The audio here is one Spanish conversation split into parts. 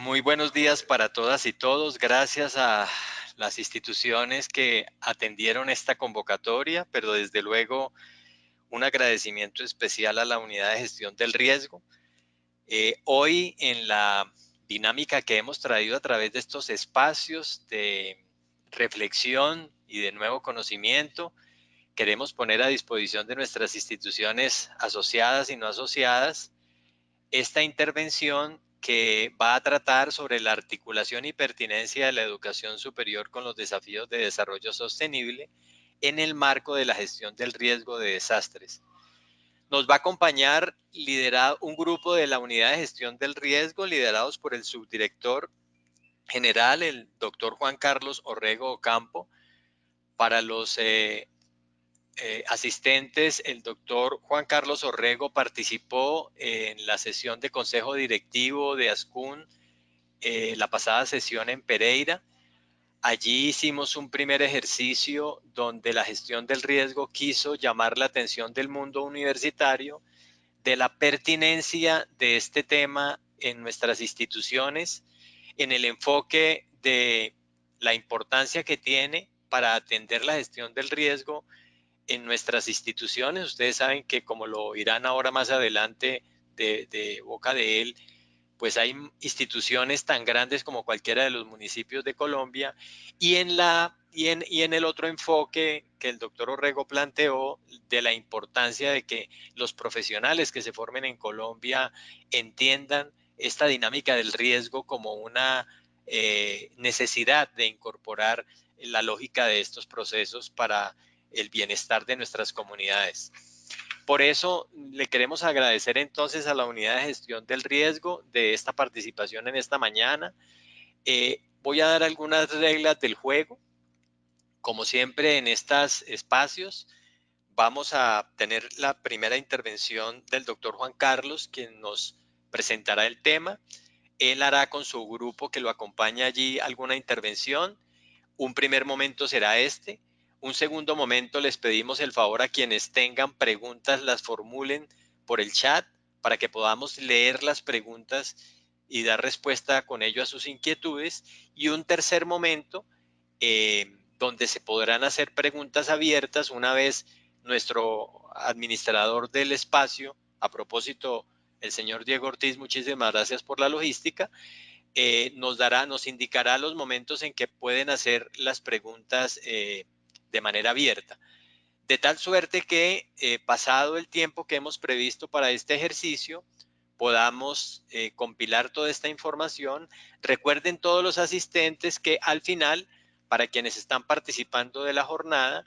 Muy buenos días para todas y todos. Gracias a las instituciones que atendieron esta convocatoria, pero desde luego un agradecimiento especial a la Unidad de Gestión del Riesgo. Hoy en la dinámica que hemos traído a través de estos espacios de reflexión y de nuevo conocimiento, queremos poner a disposición de nuestras instituciones asociadas y no asociadas esta intervención que va a tratar sobre la articulación y pertinencia de la educación superior con los desafíos de desarrollo sostenible en el marco de la gestión del riesgo de desastres. Nos va a acompañar un grupo de la Unidad de Gestión del Riesgo, liderados por el subdirector general, el doctor Juan Carlos Orrego Ocampo. Para los asistentes, el doctor Juan Carlos Orrego participó en la sesión de consejo directivo de ASCUN, la pasada sesión en Pereira. Allí hicimos un primer ejercicio donde la gestión del riesgo quiso llamar la atención del mundo universitario de la pertinencia de este tema en nuestras instituciones, en el enfoque de la importancia que tiene para atender la gestión del riesgo en nuestras instituciones. Ustedes saben que, como lo oirán ahora más adelante de boca de él, pues hay instituciones tan grandes como cualquiera de los municipios de Colombia, y en el otro enfoque que el doctor Orrego planteó de la importancia de que los profesionales que se formen en Colombia entiendan esta dinámica del riesgo como una necesidad de incorporar la lógica de estos procesos para el bienestar de nuestras comunidades. Por eso le queremos agradecer entonces a la Unidad de Gestión del Riesgo de esta participación en esta mañana. Voy a dar algunas reglas del juego. Como siempre en estos espacios, vamos a tener la primera intervención del doctor Juan Carlos, quien nos presentará el tema. Él hará con su grupo que lo acompaña allí alguna intervención. Un primer momento será este. Un segundo momento les pedimos el favor a quienes tengan preguntas las formulen por el chat para que podamos leer las preguntas y dar respuesta con ello a sus inquietudes. Y un tercer momento donde se podrán hacer preguntas abiertas una vez nuestro administrador del espacio, a propósito, el señor Diego Ortiz, muchísimas gracias por la logística, nos indicará los momentos en que pueden hacer las preguntas de manera abierta. De tal suerte que, pasado el tiempo que hemos previsto para este ejercicio, podamos compilar toda esta información. Recuerden todos los asistentes que al final, para quienes están participando de la jornada,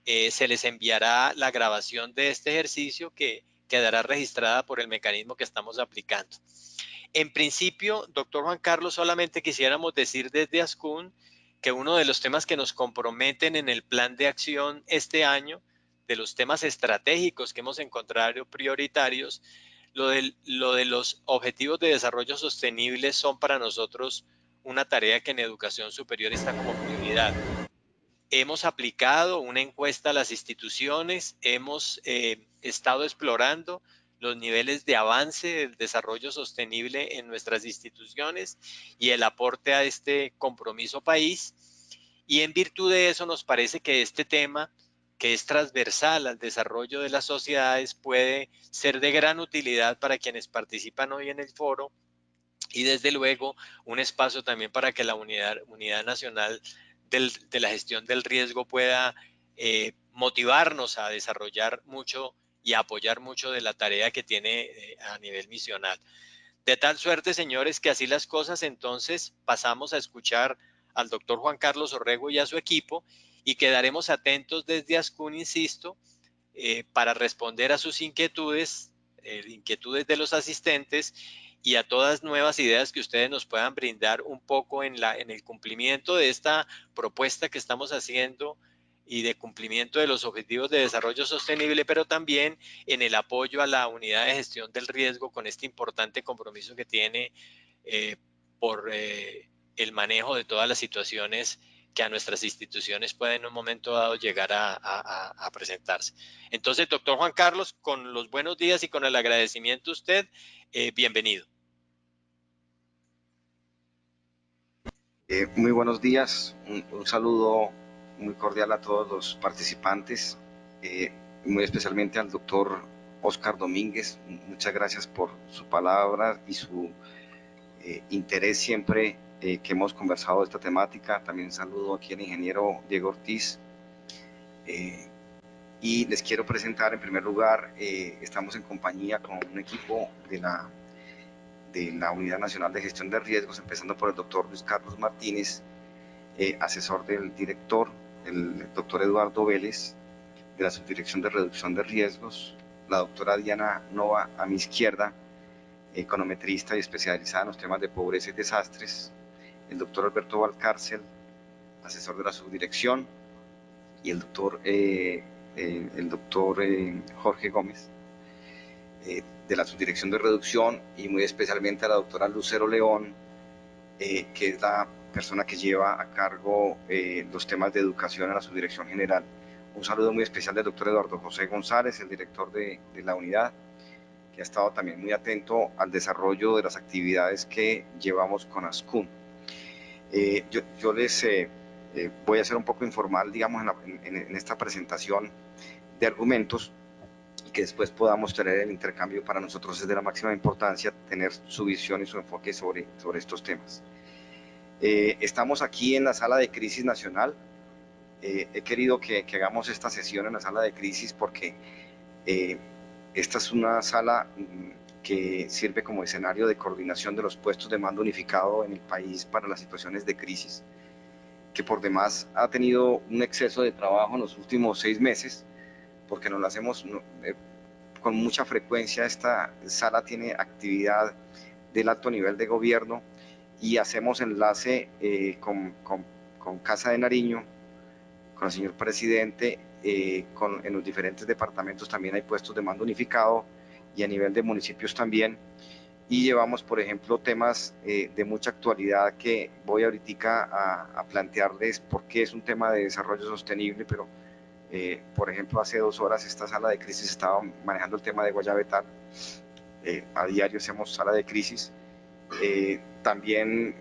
se les enviará la grabación de este ejercicio que quedará registrada por el mecanismo que estamos aplicando. En principio, doctor Juan Carlos, solamente quisiéramos decir desde ASCUN que uno de los temas que nos comprometen en el plan de acción este año, de los temas estratégicos que hemos encontrado prioritarios, lo de los objetivos de desarrollo sostenible son para nosotros una tarea que en educación superior está como prioridad. Hemos aplicado una encuesta a las instituciones, hemos estado explorando los niveles de avance del desarrollo sostenible en nuestras instituciones y el aporte a este compromiso país. Y en virtud de eso nos parece que este tema, que es transversal al desarrollo de las sociedades, puede ser de gran utilidad para quienes participan hoy en el foro, y desde luego un espacio también para que la unidad nacional de la gestión del riesgo pueda motivarnos a desarrollar mucho y a apoyar mucho de la tarea que tiene a nivel misional. De tal suerte, señores, que así las cosas, entonces pasamos a escuchar al doctor Juan Carlos Orrego y a su equipo, y quedaremos atentos desde ASCUN, insisto, para responder a sus inquietudes de los asistentes y a todas nuevas ideas que ustedes nos puedan brindar un poco en el cumplimiento de esta propuesta que estamos haciendo y de cumplimiento de los objetivos de desarrollo sostenible, pero también en el apoyo a la unidad de gestión del riesgo con este importante compromiso que tiene por el manejo de todas las situaciones que a nuestras instituciones pueden en un momento dado llegar a presentarse. Entonces, doctor Juan Carlos, con los buenos días y con el agradecimiento a usted, bienvenido. Muy buenos días, un saludo muy cordial a todos los participantes, eh, muy especialmente al doctor Oscar Domínguez. Muchas gracias por su palabra y su interés siempre que hemos conversado de esta temática. También saludo aquí al ingeniero Diego Ortiz. eh, y les quiero presentar en primer lugar, estamos en compañía con un equipo de la Unidad Nacional de Gestión de Riesgos, empezando por el doctor Luis Carlos Martínez, asesor del director, el doctor Eduardo Vélez, de la Subdirección de Reducción de Riesgos, la doctora Diana Nova a mi izquierda, econometrista y especializada en los temas de pobreza y desastres, el doctor Alberto Valcárcel, asesor de la subdirección, y el doctor Jorge Gómez, de la Subdirección de Reducción, y muy especialmente a la doctora Lucero León, que es la persona que lleva a cargo los temas de educación en la Subdirección General. Un saludo muy especial del doctor Eduardo José González, el director de la unidad, que ha estado también muy atento al desarrollo de las actividades que llevamos con ASCUN. Yo les voy a ser un poco informal, digamos, en esta presentación de argumentos, y que después podamos tener el intercambio. Para nosotros es de la máxima importancia tener su visión y su enfoque sobre estos temas. Estamos aquí en la sala de crisis nacional. He querido que hagamos esta sesión en la sala de crisis porque esta es una sala que sirve como escenario de coordinación de los puestos de mando unificado en el país para las situaciones de crisis, que por demás ha tenido un exceso de trabajo en los últimos 6 meses, porque nos lo hacemos con mucha frecuencia. Esta sala tiene actividad del alto nivel de gobierno y hacemos enlace con Casa de Nariño, con el señor presidente, en los diferentes departamentos también hay puestos de mando unificado, y a nivel de municipios también. Y llevamos, por ejemplo, temas de mucha actualidad que voy ahorita a plantearles, porque es un tema de desarrollo sostenible. Pero por ejemplo, hace 2 horas esta sala de crisis estaba manejando el tema de Guayabetal. A diario hacemos sala de crisis. También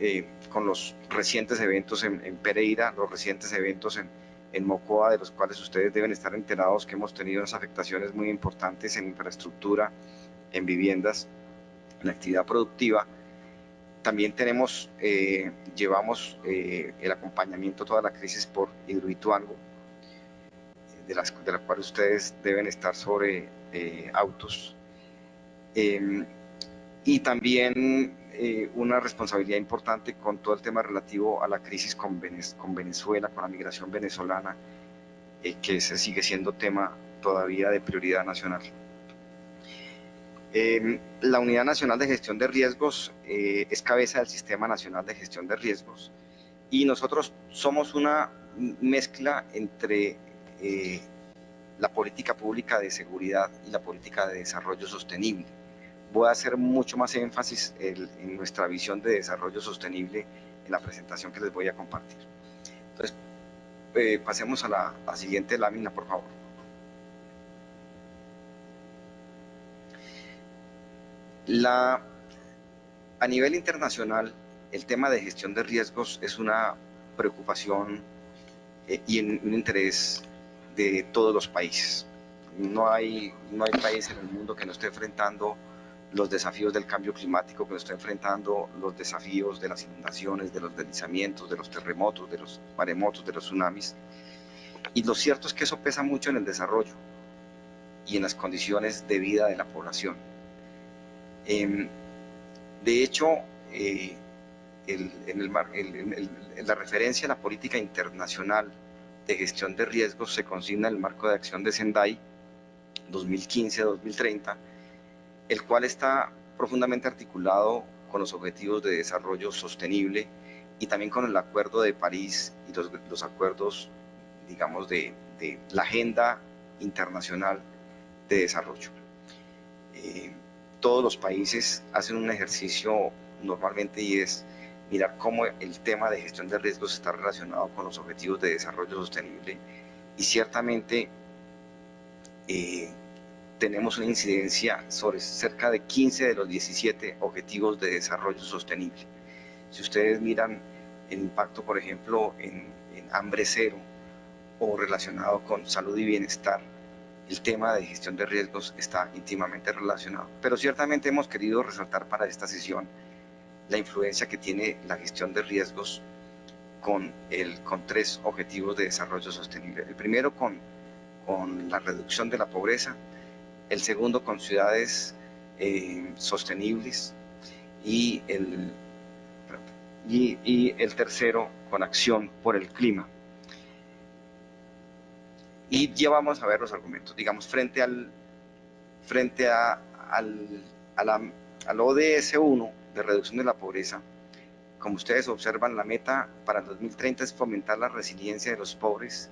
con los recientes eventos en Pereira, los recientes eventos en Mocoa, de los cuales ustedes deben estar enterados, que hemos tenido unas afectaciones muy importantes en infraestructura, en viviendas, en actividad productiva. También llevamos el acompañamiento a toda la crisis por Hidroituango, de la cual ustedes deben estar sobre autos. Y también una responsabilidad importante con todo el tema relativo a la crisis con Venezuela, con la migración venezolana, que ese sigue siendo tema todavía de prioridad nacional. La Unidad Nacional de Gestión de Riesgos es cabeza del Sistema Nacional de Gestión de Riesgos, y nosotros somos una mezcla entre la política pública de seguridad y la política de desarrollo sostenible. Voy a hacer mucho más énfasis en nuestra visión de desarrollo sostenible en la presentación que les voy a compartir. Entonces, pasemos a la siguiente lámina, por favor. A nivel internacional, el tema de gestión de riesgos es una preocupación y un interés de todos los países. No hay país en el mundo que no esté enfrentando los desafíos del cambio climático, que no esté enfrentando los desafíos de las inundaciones, de los deslizamientos, de los terremotos, de los maremotos, de los tsunamis. Y lo cierto es que eso pesa mucho en el desarrollo y en las condiciones de vida de la población. De hecho, la referencia a la política internacional de gestión de riesgos se consigna en el marco de acción de Sendai 2015-2030, el cual está profundamente articulado con los objetivos de desarrollo sostenible y también con el Acuerdo de París y los acuerdos, digamos, de la Agenda Internacional de Desarrollo. Todos los países hacen un ejercicio normalmente, y es mirar cómo el tema de gestión de riesgos está relacionado con los objetivos de desarrollo sostenible, y ciertamente tenemos una incidencia sobre cerca de 15 de los 17 objetivos de desarrollo sostenible. Si ustedes miran el impacto, por ejemplo, en hambre cero o relacionado con salud y bienestar, el tema de gestión de riesgos está íntimamente relacionado. Pero ciertamente hemos querido resaltar para esta sesión la influencia que tiene la gestión de riesgos con 3 objetivos de desarrollo sostenible. El primero con la reducción de la pobreza, el segundo con ciudades sostenibles y el tercero con acción por el clima. Y ya vamos a ver los argumentos, digamos, frente al ODS 1 de reducción de la pobreza. Como ustedes observan, la meta para el 2030 es fomentar la resiliencia de los pobres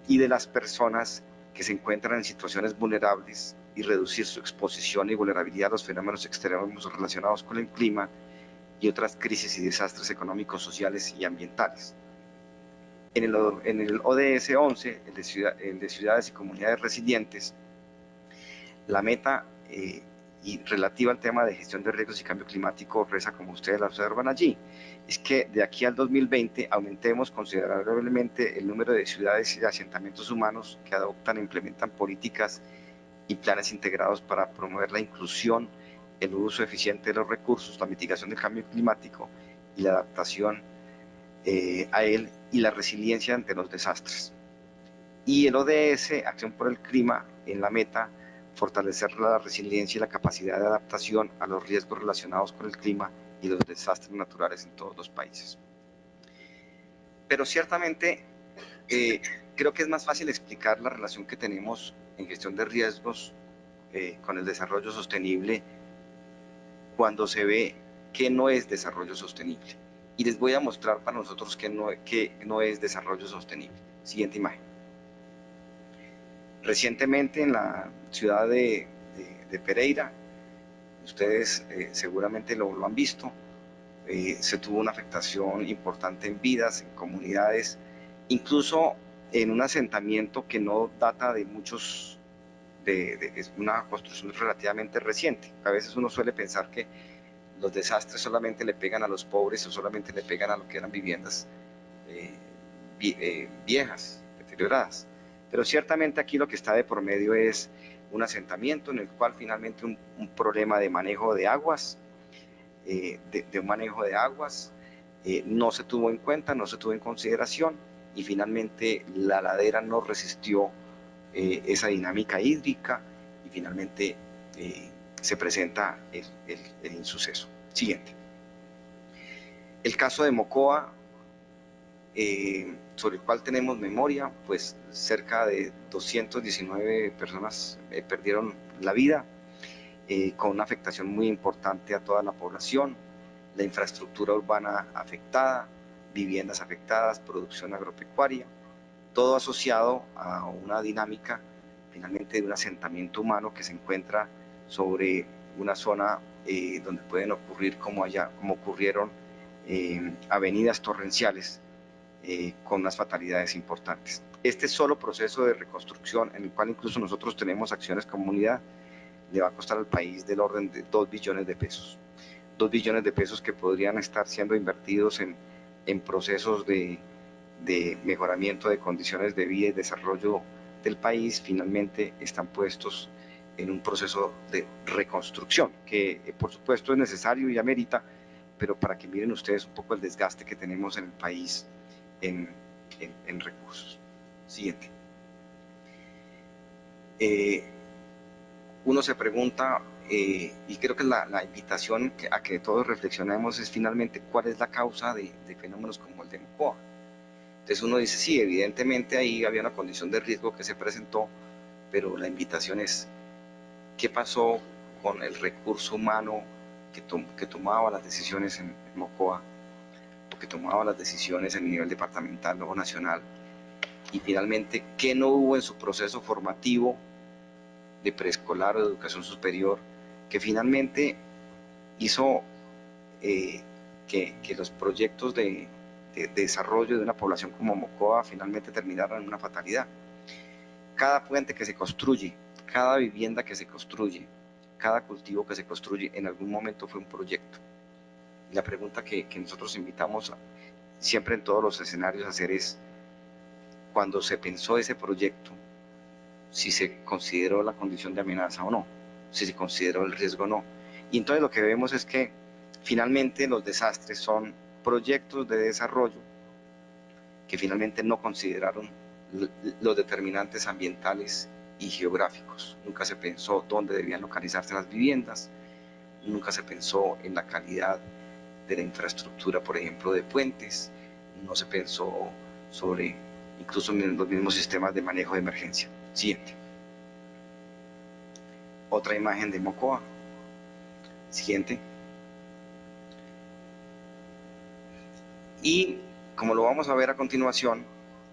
y de las personas que se encuentran en situaciones vulnerables y reducir su exposición y vulnerabilidad a los fenómenos extremos relacionados con el clima y otras crisis y desastres económicos, sociales y ambientales. En el ODS 11, el de ciudades y comunidades resilientes, la meta y relativa al tema de gestión de riesgos y cambio climático reza, como ustedes la observan allí, es que de aquí al 2020 aumentemos considerablemente el número de ciudades y de asentamientos humanos que adoptan e implementan políticas y planes integrados para promover la inclusión, el uso eficiente de los recursos, la mitigación del cambio climático y la adaptación a él y la resiliencia ante los desastres. Y el ODS, Acción por el Clima, en la meta, fortalecer la resiliencia y la capacidad de adaptación a los riesgos relacionados con el clima y los desastres naturales en todos los países. Pero ciertamente creo que es más fácil explicar la relación que tenemos en gestión de riesgos con el desarrollo sostenible cuando se ve que no es desarrollo sostenible. Y les voy a mostrar para nosotros que no es desarrollo sostenible. Siguiente imagen. Recientemente en la ciudad de Pereira, ustedes seguramente lo han visto, se tuvo una afectación importante en vidas, en comunidades, incluso en un asentamiento que no data de muchos, es una construcción relativamente reciente. A veces uno suele pensar que los desastres solamente le pegan a los pobres o solamente le pegan a lo que eran viviendas viejas, deterioradas. Pero ciertamente aquí lo que está de por medio es un asentamiento en el cual finalmente un problema de manejo de aguas, de un manejo de aguas, no se tuvo en cuenta, no se tuvo en consideración y finalmente la ladera no resistió esa dinámica hídrica y finalmente se presenta el insuceso. Siguiente. El caso de Mocoa, sobre el cual tenemos memoria, pues cerca de 219 personas perdieron la vida, con una afectación muy importante a toda la población, la infraestructura urbana afectada, viviendas afectadas, producción agropecuaria, todo asociado a una dinámica finalmente de un asentamiento humano que se encuentra sobre una zona donde pueden ocurrir como ocurrieron avenidas torrenciales con unas fatalidades importantes. Este solo proceso de reconstrucción, en el cual incluso nosotros tenemos acciones comunidad, le va a costar al país del orden de 2 billones de pesos. 2 billones de pesos que podrían estar siendo invertidos en procesos de mejoramiento de condiciones de vida y desarrollo del país, finalmente están puestos en un proceso de reconstrucción, que por supuesto es necesario y amerita, pero para que miren ustedes un poco el desgaste que tenemos en el país en recursos. Siguiente. Uno se pregunta, y creo que la invitación a que todos reflexionemos es finalmente cuál es la causa de fenómenos como el de Mocoa. Entonces uno dice, sí, evidentemente ahí había una condición de riesgo que se presentó, pero la invitación es, ¿qué pasó con el recurso humano que tomaba las decisiones en Mocoa, o que tomaba las decisiones en el nivel departamental o nacional? Y finalmente, ¿qué no hubo en su proceso formativo de preescolar o de educación superior que finalmente hizo que los proyectos de desarrollo de una población como Mocoa finalmente terminaran en una fatalidad? Cada puente que se construye, cada vivienda que se construye, cada cultivo que se construye, en algún momento fue un proyecto. La pregunta que nosotros invitamos siempre en todos los escenarios hacer es, cuando se pensó ese proyecto, si se consideró la condición de amenaza o no, si se consideró el riesgo o no. Y entonces lo que vemos es que finalmente los desastres son proyectos de desarrollo que finalmente no consideraron los determinantes ambientales y geográficos. Nunca se pensó dónde debían localizarse las viviendas, nunca se pensó en la calidad de la infraestructura, por ejemplo, de puentes, no se pensó sobre incluso en los mismos sistemas de manejo de emergencia. Siguiente. Otra imagen de Mocoa. Siguiente. Y como lo vamos a ver a continuación,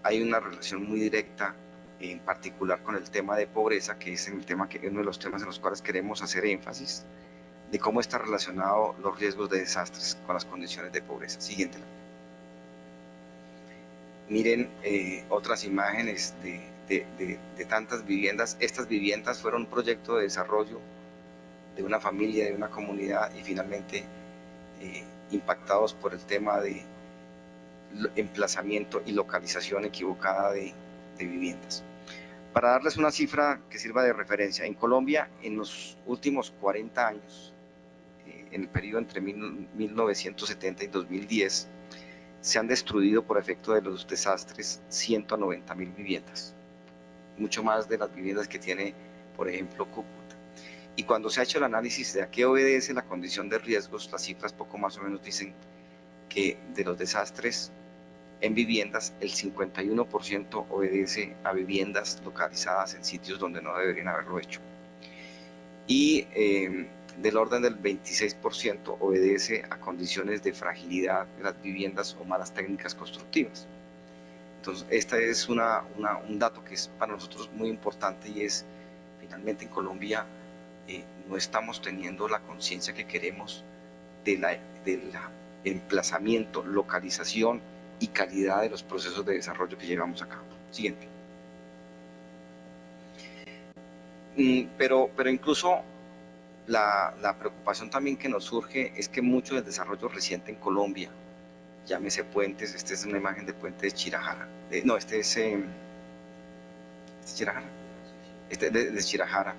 hay una relación muy directa, en particular con el tema de pobreza, que es uno de los temas en los cuales queremos hacer énfasis, de cómo está relacionado los riesgos de desastres con las condiciones de pobreza. Siguiente. Miren otras imágenes de tantas viviendas. Estas viviendas fueron un proyecto de desarrollo de una familia, de una comunidad, y finalmente impactados por el tema de emplazamiento y localización equivocada de viviendas. Para darles una cifra que sirva de referencia, en Colombia en los últimos 40 años, en el periodo entre 1970 y 2010, se han destruido por efecto de los desastres 190.000 viviendas, mucho más de las viviendas que tiene, por ejemplo, Cúcuta. Y cuando se ha hecho el análisis de a qué obedece la condición de riesgos, las cifras poco más o menos dicen que de los desastres en viviendas, el 51% obedece a viviendas localizadas en sitios donde no deberían haberlo hecho. Y del orden del 26% obedece a condiciones de fragilidad de las viviendas o malas técnicas constructivas. Entonces, este es un dato que es para nosotros muy importante, y es, finalmente en Colombia no estamos teniendo la conciencia que queremos del emplazamiento, localización y calidad de los procesos de desarrollo que llevamos a cabo. Siguiente. Pero incluso la preocupación también que nos surge es que mucho del desarrollo reciente en Colombia, llámese puentes, esta es una imagen de puente de Chirajara, este es Chirajara, este es de Chirajara,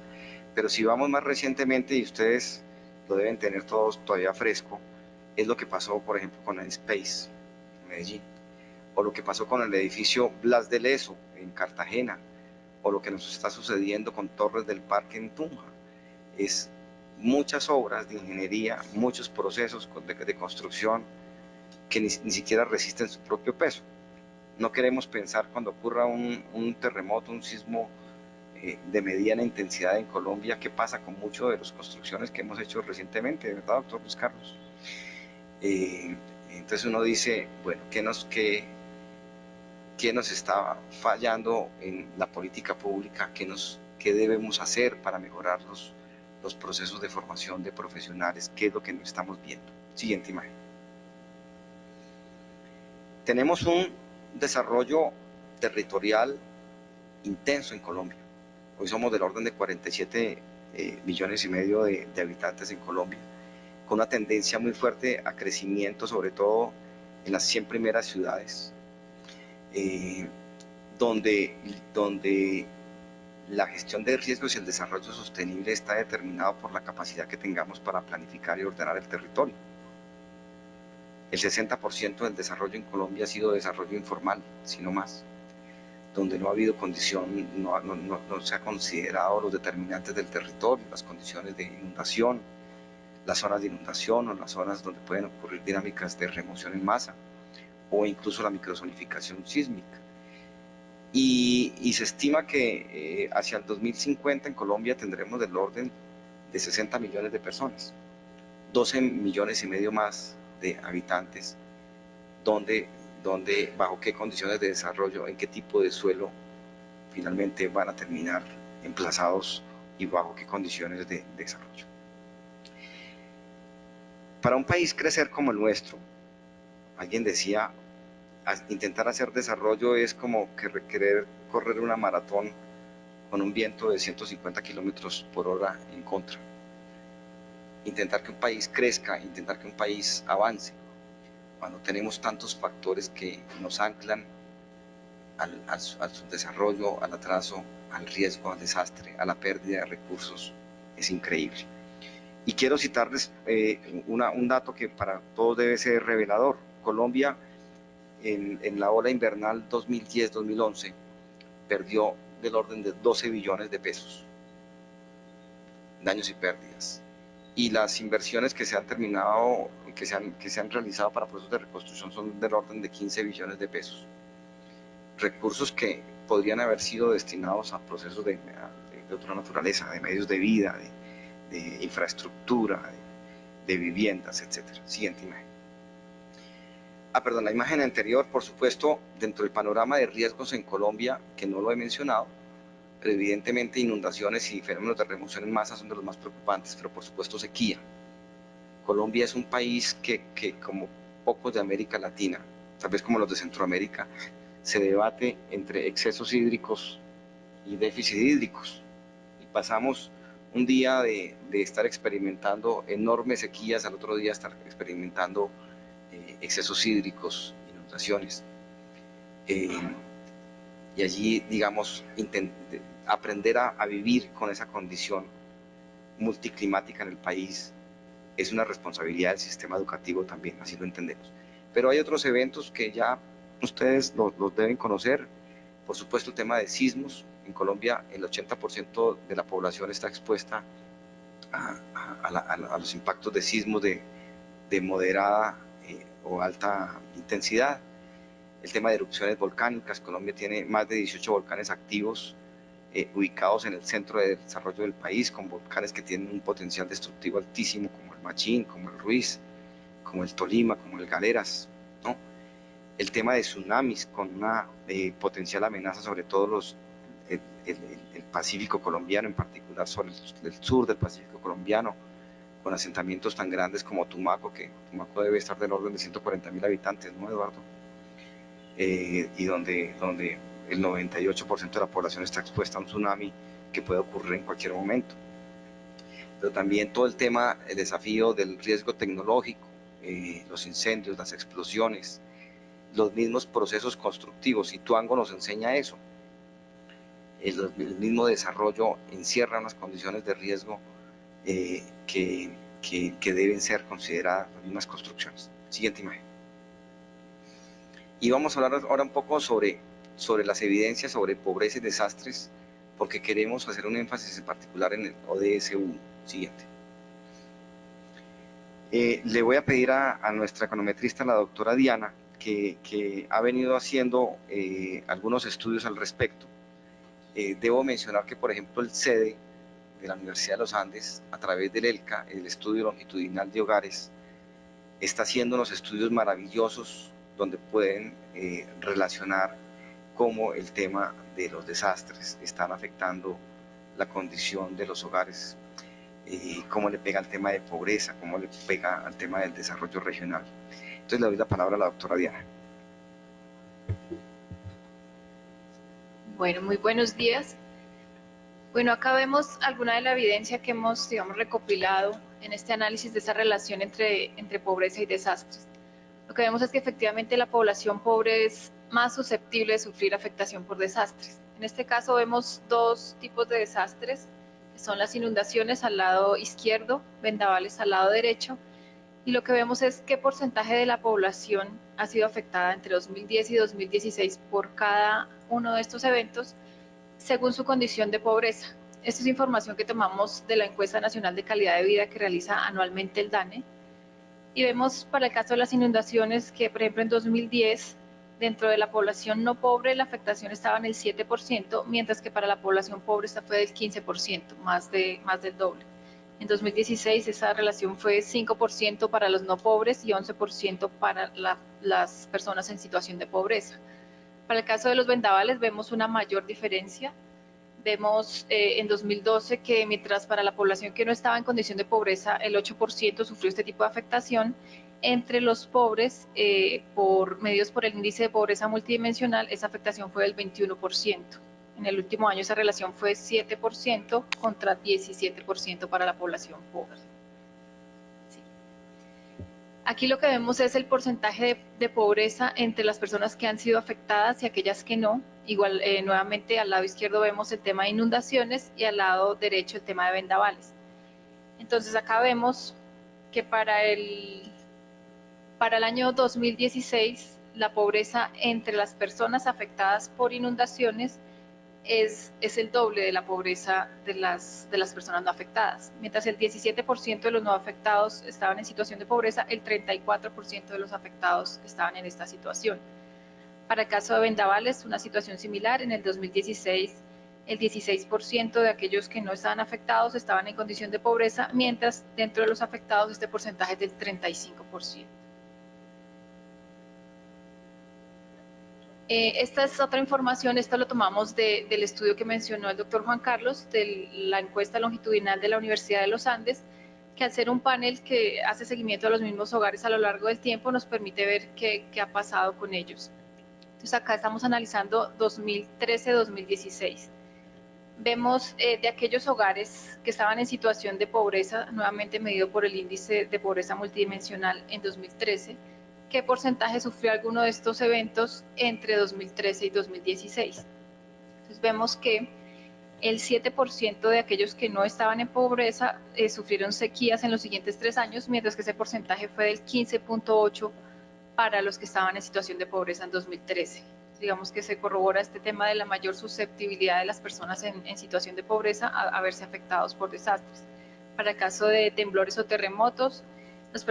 pero si vamos más recientemente, y ustedes lo deben tener todos todavía fresco, es lo que pasó, por ejemplo, con el Space en Medellín, o lo que pasó con el edificio Blas de Lezo en Cartagena, o lo que nos está sucediendo con Torres del Parque en Tunja. Es muchas obras de ingeniería, muchos procesos de construcción que ni siquiera resisten su propio peso. No queremos pensar cuando ocurra un terremoto, un sismo de mediana intensidad en Colombia, qué pasa con muchas de las construcciones que hemos hecho recientemente, ¿verdad, doctor Luis Carlos? Entonces uno dice, bueno, ¿qué nos está fallando en la política pública? ¿Qué debemos hacer para mejorar los procesos de formación de profesionales? ¿Qué es lo que no estamos viendo? Siguiente imagen. Tenemos un desarrollo territorial intenso en Colombia. Hoy somos del orden de 47 millones y medio de habitantes en Colombia, con una tendencia muy fuerte a crecimiento, sobre todo en las 100 primeras ciudades, donde la gestión de riesgos y el desarrollo sostenible está determinado por la capacidad que tengamos para planificar y ordenar el territorio. El 60% del desarrollo en Colombia ha sido desarrollo informal, si no más, donde no ha habido condición, no se ha considerado los determinantes del territorio, las condiciones de inundación, las zonas de inundación o las zonas donde pueden ocurrir dinámicas de remoción en masa, o incluso la microzonificación sísmica. Y se estima que hacia el 2050 en Colombia tendremos del orden de 60 millones de personas, 12 millones y medio más de habitantes, donde bajo qué condiciones de desarrollo, en qué tipo de suelo finalmente van a terminar emplazados y bajo qué condiciones de desarrollo. Para un país crecer como el nuestro, alguien decía, intentar hacer desarrollo es como querer correr una maratón con un viento de 150 kilómetros por hora en contra. Intentar que un país crezca, intentar que un país avance, cuando tenemos tantos factores que nos anclan al subdesarrollo, al atraso, al riesgo, al desastre, a la pérdida de recursos, es increíble. Y quiero citarles un dato que para todos debe ser revelador. Colombia, en la ola invernal 2010-2011, perdió del orden de 12 billones de pesos, daños y pérdidas. Y las inversiones que se han terminado, que se han realizado para procesos de reconstrucción son del orden de 15 billones de pesos. Recursos que podrían haber sido destinados a procesos de otra naturaleza, de medios de vida, de infraestructura, de viviendas, etc. Siguiente imagen. Perdón, la imagen anterior, por supuesto, dentro del panorama de riesgos en Colombia, que no lo he mencionado, pero evidentemente inundaciones y fenómenos de remoción en masa son de los más preocupantes, pero por supuesto sequía. Colombia es un país que como pocos de América Latina, tal vez como los de Centroamérica, se debate entre excesos hídricos y déficit hídricos. Y pasamos un día de estar experimentando enormes sequías, al otro día estar experimentando excesos hídricos, inundaciones. Y allí, digamos, aprender a vivir con esa condición multiclimática en el país es una responsabilidad del sistema educativo también, así lo entendemos. Pero hay otros eventos que ya ustedes los deben conocer. Por supuesto, el tema de sismos. En Colombia, el 80% de la población está expuesta a los impactos de sismos de moderada o alta intensidad. El tema de erupciones volcánicas. Colombia tiene más de 18 volcanes activos ubicados en el centro de desarrollo del país, con volcanes que tienen un potencial destructivo altísimo, como el Machín, como el Ruiz, como el Tolima, como el Galeras, ¿no? El tema de tsunamis, con una potencial amenaza sobre todo el Pacífico colombiano, en particular sobre el sur del Pacífico colombiano, con asentamientos tan grandes como Tumaco, que Tumaco debe estar del orden de 140.000 habitantes, ¿no, Eduardo? Y donde el 98% de la población está expuesta a un tsunami que puede ocurrir en cualquier momento. Pero también todo el tema, el desafío del riesgo tecnológico, los incendios, las explosiones, los mismos procesos constructivos. Y Tuango nos enseña eso. El mismo desarrollo encierra unas condiciones de riesgo que deben ser consideradas las mismas construcciones. Siguiente imagen. Y vamos a hablar ahora un poco sobre las evidencias sobre pobreza y desastres, porque queremos hacer un énfasis en particular en el ODS 1. Siguiente. Le voy a pedir a nuestra econometrista, la doctora Diana, que ha venido haciendo algunos estudios al respecto. Debo mencionar que, por ejemplo, el CEDE de la Universidad de los Andes, a través del ELCA, el Estudio Longitudinal de Hogares, está haciendo unos estudios maravillosos donde pueden relacionar cómo el tema de los desastres están afectando la condición de los hogares, cómo le pega al tema de pobreza, cómo le pega al tema del desarrollo regional. Entonces le doy la palabra a la doctora Diana. Bueno, muy buenos días. Bueno, acá vemos alguna de la evidencia que hemos, digamos, recopilado en este análisis de esa relación entre pobreza y desastres. Lo que vemos es que efectivamente la población pobre es más susceptible de sufrir afectación por desastres. En este caso vemos dos tipos de desastres, que son las inundaciones al lado izquierdo, vendavales al lado derecho, y lo que vemos es qué porcentaje de la población ha sido afectada entre 2010 y 2016 por cada uno de estos eventos, según su condición de pobreza. Esta es información que tomamos de la Encuesta Nacional de Calidad de Vida que realiza anualmente el DANE. Y vemos para el caso de las inundaciones que, por ejemplo, en 2010, dentro de la población no pobre, la afectación estaba en el 7%, mientras que para la población pobre esta fue del 15%, más del doble. En 2016 esa relación fue 5% para los no pobres y 11% para las personas en situación de pobreza. Para el caso de los vendavales vemos una mayor diferencia. Vemos en 2012 que mientras para la población que no estaba en condición de pobreza el 8% sufrió este tipo de afectación, entre los pobres, medidos por el índice de pobreza multidimensional, esa afectación fue del 21%. En el último año esa relación fue 7% contra 17% para la población pobre. Sí. Aquí lo que vemos es el porcentaje de pobreza entre las personas que han sido afectadas y aquellas que no. Igual, nuevamente al lado izquierdo vemos el tema de inundaciones y al lado derecho el tema de vendavales. Entonces acá vemos que para el año 2016 la pobreza entre las personas afectadas por inundaciones es el doble de la pobreza de las personas no afectadas. Mientras el 17% de los no afectados estaban en situación de pobreza, el 34% de los afectados estaban en esta situación. Para el caso de vendavales, una situación similar. En el 2016, el 16% de aquellos que no estaban afectados estaban en condición de pobreza, mientras dentro de los afectados este porcentaje es del 35%. Esta es otra información, esto lo tomamos del estudio que mencionó el doctor Juan Carlos, de la encuesta longitudinal de la Universidad de los Andes, que al ser un panel que hace seguimiento a los mismos hogares a lo largo del tiempo, nos permite ver qué ha pasado con ellos. Entonces acá estamos analizando 2013-2016. Vemos de aquellos hogares que estaban en situación de pobreza, nuevamente medido por el índice de pobreza multidimensional en 2013, qué porcentaje sufrió alguno de estos eventos entre 2013 y 2016. Entonces vemos que el 7% de aquellos que no estaban en pobreza sufrieron sequías en los siguientes 3 años, mientras que ese porcentaje fue del 15.8% para los que estaban en situación de pobreza en 2013. Digamos que se corrobora este tema de la mayor susceptibilidad de las personas en situación de pobreza a verse afectados por desastres. Para el caso de temblores o terremotos, los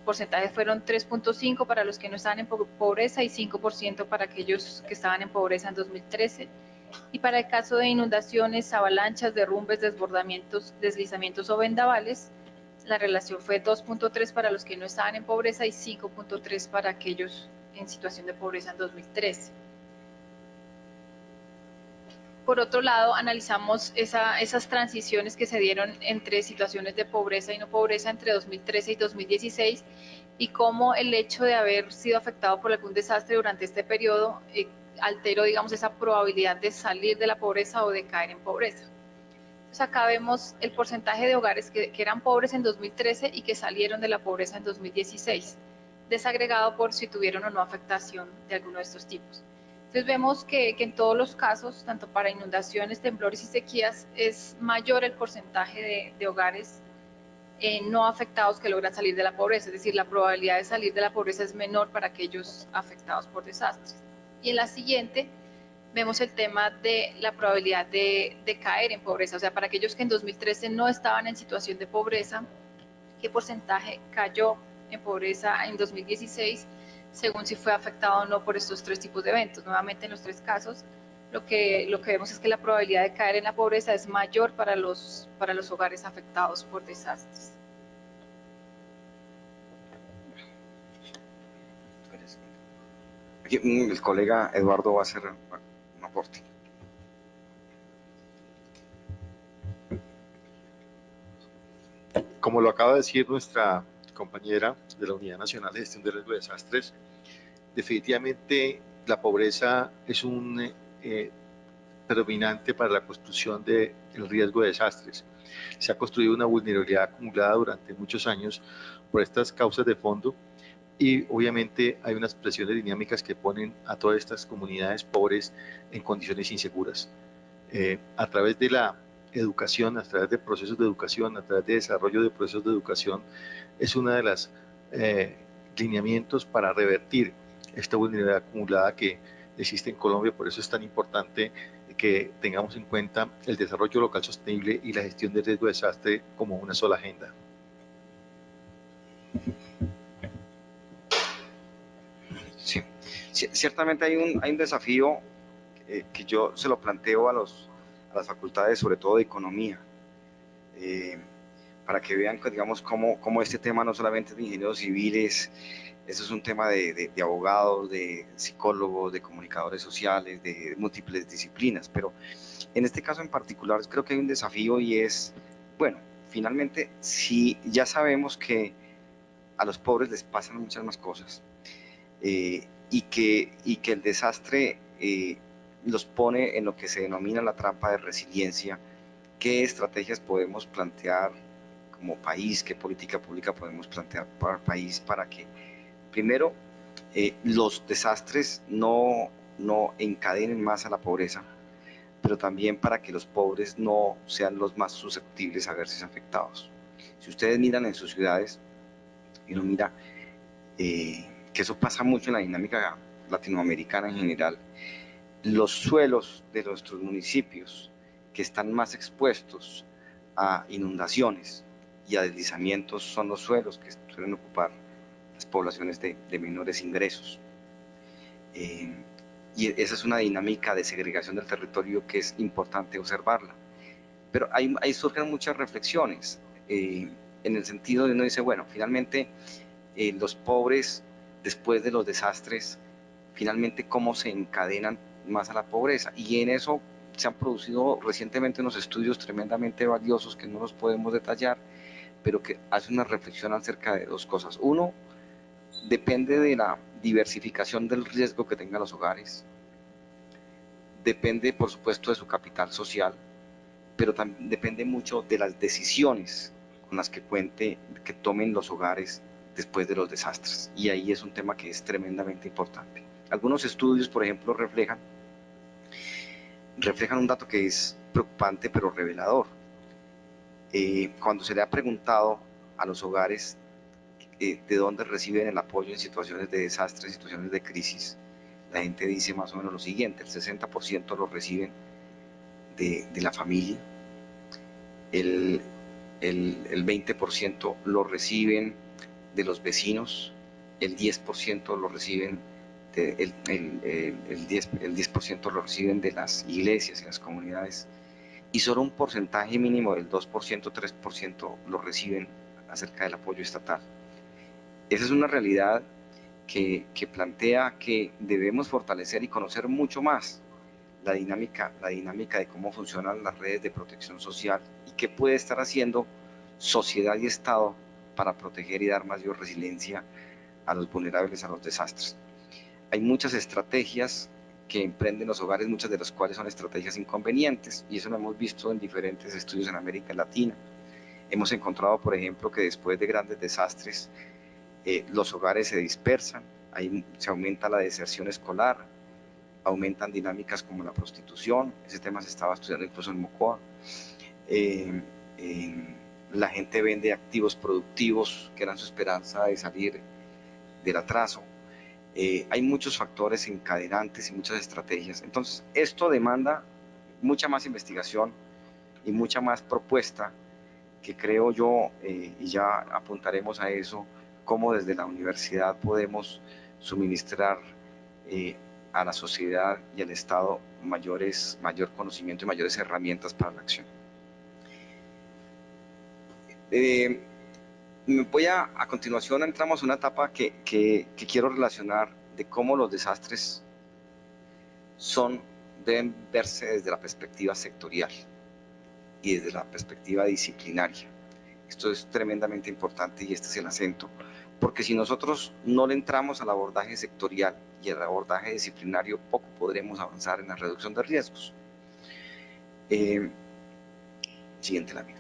porcentajes fueron 3.5 para los que no estaban en pobreza y 5% para aquellos que estaban en pobreza en 2013. Y para el caso de inundaciones, avalanchas, derrumbes, desbordamientos, deslizamientos o vendavales, la relación fue 2.3 para los que no estaban en pobreza y 5.3 para aquellos en situación de pobreza en 2013. Por otro lado, analizamos esas transiciones que se dieron entre situaciones de pobreza y no pobreza entre 2013 y 2016 y cómo el hecho de haber sido afectado por algún desastre durante este periodo alteró, digamos, esa probabilidad de salir de la pobreza o de caer en pobreza. Entonces acá vemos el porcentaje de hogares que eran pobres en 2013 y que salieron de la pobreza en 2016, desagregado por si tuvieron o no afectación de alguno de estos tipos. Entonces vemos que en todos los casos, tanto para inundaciones, temblores y sequías, es mayor el porcentaje de hogares no afectados que logran salir de la pobreza, es decir, la probabilidad de salir de la pobreza es menor para aquellos afectados por desastres. Y en la siguiente vemos el tema de la probabilidad de caer en pobreza, o sea, para aquellos que en 2013 no estaban en situación de pobreza, qué porcentaje cayó en pobreza en 2016, según si fue afectado o no por estos 3 tipos de eventos. Nuevamente, en los 3 casos, lo que vemos es que la probabilidad de caer en la pobreza es mayor para los hogares afectados por desastres. Aquí el colega Eduardo va a hacer un aporte. Como lo acaba de decir nuestra compañera de la Unidad Nacional de Gestión de Riesgo de Desastres, definitivamente la pobreza es un predominante para la construcción del riesgo de desastres. Se ha construido una vulnerabilidad acumulada durante muchos años por estas causas de fondo y obviamente hay unas presiones dinámicas que ponen a todas estas comunidades pobres en condiciones inseguras. A través de la educación, a través de procesos de educación, a través de desarrollo de procesos de educación, es una de las lineamientos para revertir esta vulnerabilidad acumulada que existe en Colombia. Por eso es tan importante que tengamos en cuenta el desarrollo local sostenible y la gestión de riesgo de desastre como una sola agenda. Sí, ciertamente hay un desafío que yo se lo planteo a las facultades, sobre todo de economía, para que vean, digamos, cómo este tema no solamente es de ingenieros civiles, eso es un tema de abogados, de psicólogos, de comunicadores sociales, de múltiples disciplinas, pero en este caso en particular creo que hay un desafío y es, bueno, finalmente, si ya sabemos que a los pobres les pasan muchas más cosas, y que el desastre los pone en lo que se denomina la trampa de resiliencia, ¿qué estrategias podemos plantear como país, qué política pública podemos plantear para el país para que, primero, los desastres no encadenen más a la pobreza, pero también para que los pobres no sean los más susceptibles a verse afectados. Si ustedes miran en sus ciudades, y uno mira que eso pasa mucho en la dinámica latinoamericana en general, los suelos de nuestros municipios que están más expuestos a inundaciones y a deslizamientos son los suelos que suelen ocupar las poblaciones de menores ingresos. Y esa es una dinámica de segregación del territorio que es importante observarla. Pero ahí surgen muchas reflexiones, en el sentido de uno dice, bueno, finalmente los pobres, después de los desastres, finalmente cómo se encadenan más a la pobreza. Y en eso se han producido recientemente unos estudios tremendamente valiosos que no los podemos detallar, pero que hacen una reflexión acerca de dos cosas. Uno, depende de la diversificación del riesgo que tengan los hogares, depende por supuesto de su capital social, pero también depende mucho de las decisiones con las que tomen los hogares después de los desastres. Y ahí es un tema que es tremendamente importante. Algunos estudios, por ejemplo, reflejan un dato que es preocupante pero revelador. Cuando se le ha preguntado a los hogares de dónde reciben el apoyo en situaciones de desastre, situaciones de crisis, la gente dice más o menos lo siguiente: el 60% lo reciben de la familia, el 20% lo reciben de los vecinos, el 10% lo reciben el 10% lo reciben de las iglesias y las comunidades, y solo un porcentaje mínimo del 2%, 3% lo reciben acerca del apoyo estatal. Esa es una realidad que plantea que debemos fortalecer y conocer mucho más la dinámica de cómo funcionan las redes de protección social y qué puede estar haciendo sociedad y Estado para proteger y dar mayor resiliencia a los vulnerables a los desastres. Hay muchas estrategias que emprenden los hogares, muchas de las cuales son estrategias inconvenientes, y eso lo hemos visto en diferentes estudios en América Latina. Hemos encontrado, por ejemplo, que después de grandes desastres, los hogares se dispersan, se aumenta la deserción escolar, aumentan dinámicas como la prostitución. Ese tema se estaba estudiando incluso en Mocoa. La gente vende activos productivos que eran su esperanza de salir del atraso. Hay muchos factores encadenantes y muchas estrategias. Entonces, esto demanda mucha más investigación y mucha más propuesta, que creo yo, y ya apuntaremos a eso, cómo desde la universidad podemos suministrar a la sociedad y al Estado mayor conocimiento y mayores herramientas para la acción. A continuación entramos a una etapa que quiero relacionar de cómo los desastres deben verse desde la perspectiva sectorial y desde la perspectiva disciplinaria. Esto es tremendamente importante y este es el acento, porque si nosotros no le entramos al abordaje sectorial y al abordaje disciplinario, poco podremos avanzar en la reducción de riesgos. Siguiente lámina.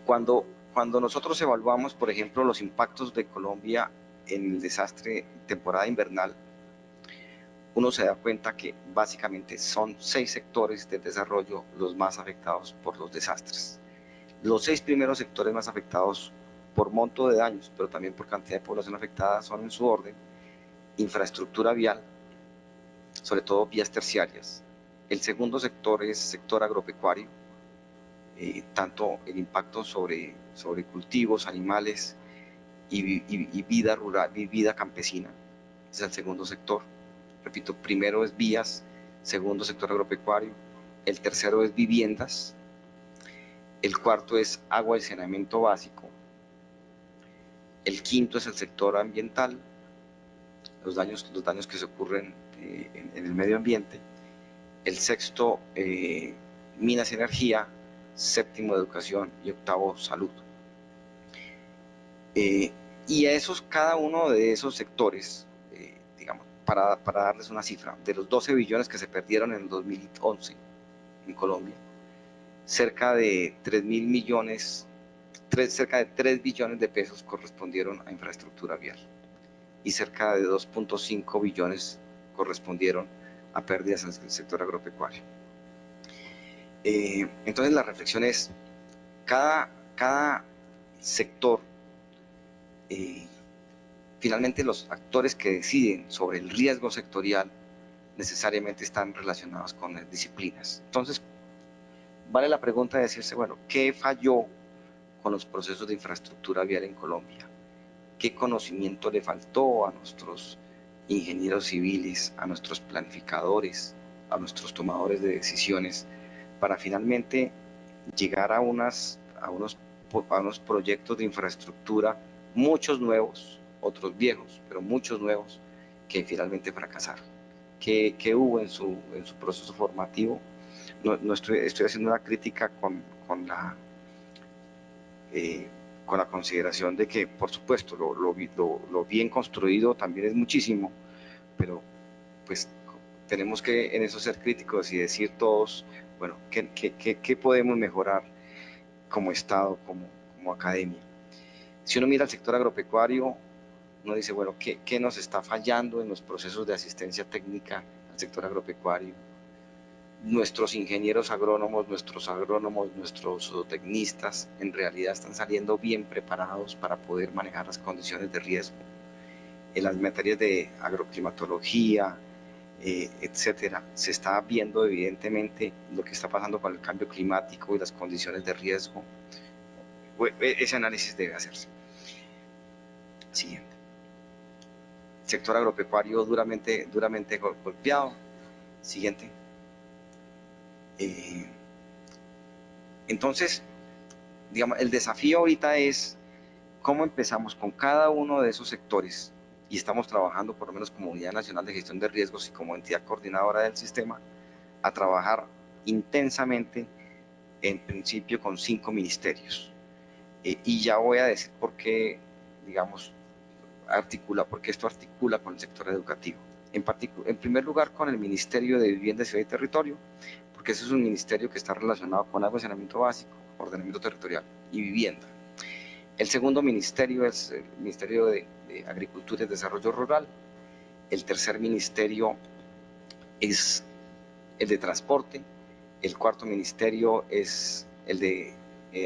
Cuando nosotros evaluamos, por ejemplo, los impactos de Colombia en el desastre temporada invernal, uno se da cuenta que básicamente son 6 sectores del desarrollo los más afectados por los desastres. Los 6 primeros sectores más afectados por monto de daños, pero también por cantidad de población afectada, son en su orden: infraestructura vial, sobre todo vías terciarias. El segundo sector es sector agropecuario, tanto el impacto sobre cultivos, animales y vida rural y vida campesina. Ese es el segundo sector. Repito, primero es vías, segundo sector agropecuario, el tercero es viviendas, el cuarto es agua y saneamiento básico, el quinto es el sector ambiental, los daños que se ocurren en el medio ambiente, el sexto, minas y energía, séptimo, educación, y octavo, salud. Y a cada uno de esos sectores, digamos, para darles una cifra, de los 12 billones que se perdieron en el 2011 en Colombia, cerca de 3.000 millones cerca de 3 billones de pesos correspondieron a infraestructura vial y cerca de 2.5 billones correspondieron a pérdidas en el sector agropecuario. Entonces la reflexión es, cada sector, finalmente los actores que deciden sobre el riesgo sectorial necesariamente están relacionados con las disciplinas. Entonces, vale la pregunta de decirse, bueno, ¿qué falló con los procesos de infraestructura vial en Colombia? ¿Qué conocimiento le faltó a nuestros ingenieros civiles, a nuestros planificadores, a nuestros tomadores de decisiones para finalmente llegar a unos proyectos de infraestructura, muchos nuevos, otros viejos, pero muchos nuevos, que finalmente fracasaron? ¿Qué hubo en su proceso formativo? No estoy haciendo una crítica con la consideración de que, por supuesto, lo bien construido también es muchísimo, pero pues tenemos que en eso ser críticos y decir todos, bueno, ¿qué podemos mejorar como Estado, como academia? Si uno mira el sector agropecuario, uno dice, bueno, ¿qué nos está fallando en los procesos de asistencia técnica al sector agropecuario? Nuestros ingenieros agrónomos, nuestros zootecnistas, en realidad están saliendo bien preparados para poder manejar las condiciones de riesgo. En las materias de agroclimatología, etcétera, se está viendo evidentemente lo que está pasando con el cambio climático y las condiciones de riesgo. Ese análisis debe hacerse. Siguiente. Sector agropecuario duramente golpeado. Siguiente. Entonces, digamos, el desafío ahorita es cómo empezamos con cada uno de esos sectores, y estamos trabajando por lo menos como Unidad Nacional de Gestión de Riesgos y como entidad coordinadora del sistema, a trabajar intensamente, en principio con 5 ministerios. Y ya voy a decir por qué, digamos, porque esto articula con el sector educativo. En primer lugar, con el Ministerio de Vivienda, Ciudad y Territorio, porque ese es un ministerio que está relacionado con agua y saneamiento básico, ordenamiento territorial y vivienda. El segundo ministerio es el Ministerio de Agricultura y Desarrollo Rural. El tercer ministerio es el de Transporte. El cuarto ministerio es el de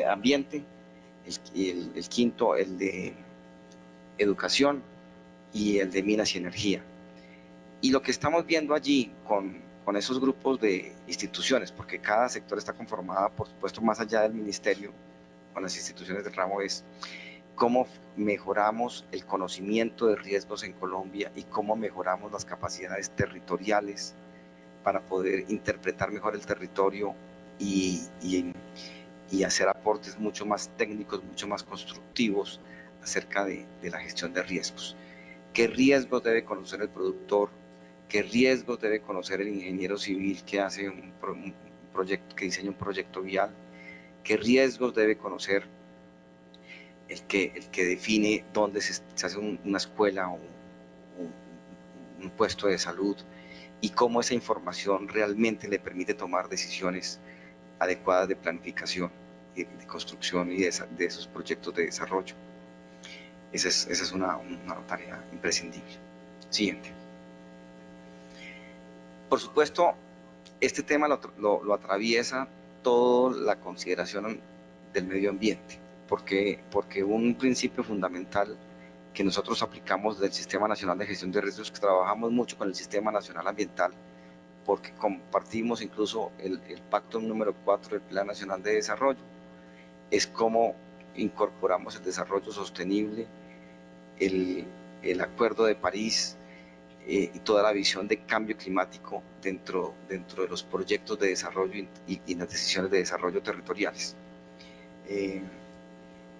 Ambiente. El quinto, el de Educación, y el de Minas y Energía. Y lo que estamos viendo allí con esos grupos de instituciones, porque cada sector está conformado, por supuesto, más allá del ministerio, con las instituciones del ramo, es cómo mejoramos el conocimiento de riesgos en Colombia y cómo mejoramos las capacidades territoriales para poder interpretar mejor el territorio y hacer aportes mucho más técnicos, mucho más constructivos acerca de la gestión de riesgos. ¿Qué riesgos debe conocer el productor? ¿Qué riesgos debe conocer el ingeniero civil que hace un proyecto, que diseña un proyecto vial? ¿Qué riesgos debe conocer el que define dónde se hace una escuela o un puesto de salud? Y cómo esa información realmente le permite tomar decisiones adecuadas de planificación, de construcción y de esos proyectos de desarrollo. Esa es una tarea imprescindible. Siguiente. Por supuesto, este tema lo atraviesa toda la consideración del medio ambiente, porque un principio fundamental que nosotros aplicamos del Sistema Nacional de Gestión de Riesgos, que trabajamos mucho con el Sistema Nacional Ambiental, porque compartimos incluso el pacto número 4 del Plan Nacional de Desarrollo, es cómo incorporamos el desarrollo sostenible, el Acuerdo de París, y toda la visión de cambio climático dentro de los proyectos de desarrollo y las decisiones de desarrollo territoriales.